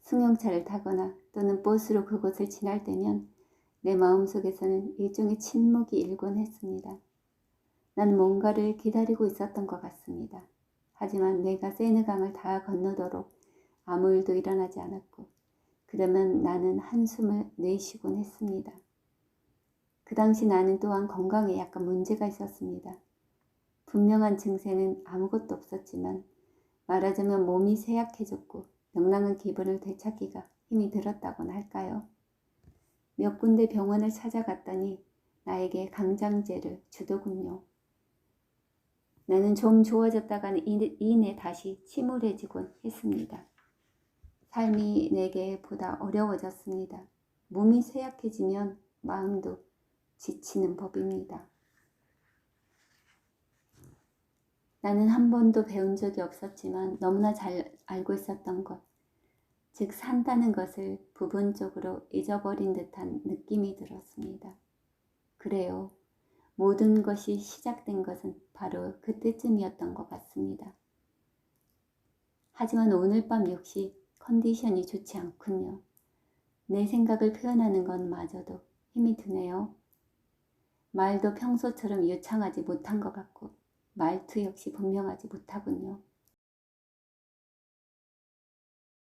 승용차를 타거나 또는 버스로 그곳을 지날 때면 내 마음속에서는 일종의 침묵이 일곤 했습니다. 나는 뭔가를 기다리고 있었던 것 같습니다. 하지만 내가 세느강을 다 건너도록 아무 일도 일어나지 않았고 그러면 나는 한숨을 내쉬곤 했습니다. 그 당시 나는 또한 건강에 약간 문제가 있었습니다. 분명한 증세는 아무것도 없었지만 말하자면 몸이 쇠약해졌고 명랑한 기분을 되찾기가 힘이 들었다고나 할까요? 몇 군데 병원을 찾아갔더니 나에게 강장제를 주더군요. 나는 좀 좋아졌다가는 이내 다시 침울해지곤 했습니다. 삶이 내게 보다 어려워졌습니다. 몸이 쇠약해지면 마음도 지치는 법입니다. 나는 한 번도 배운 적이 없었지만 너무나 잘 알고 있었던 것, 즉 산다는 것을 부분적으로 잊어버린 듯한 느낌이 들었습니다. 그래요. 모든 것이 시작된 것은 바로 그때쯤이었던 것 같습니다. 하지만 오늘 밤 역시 컨디션이 좋지 않군요. 내 생각을 표현하는 것마저도 힘이 드네요. 말도 평소처럼 유창하지 못한 것 같고 말투 역시 분명하지 못하군요.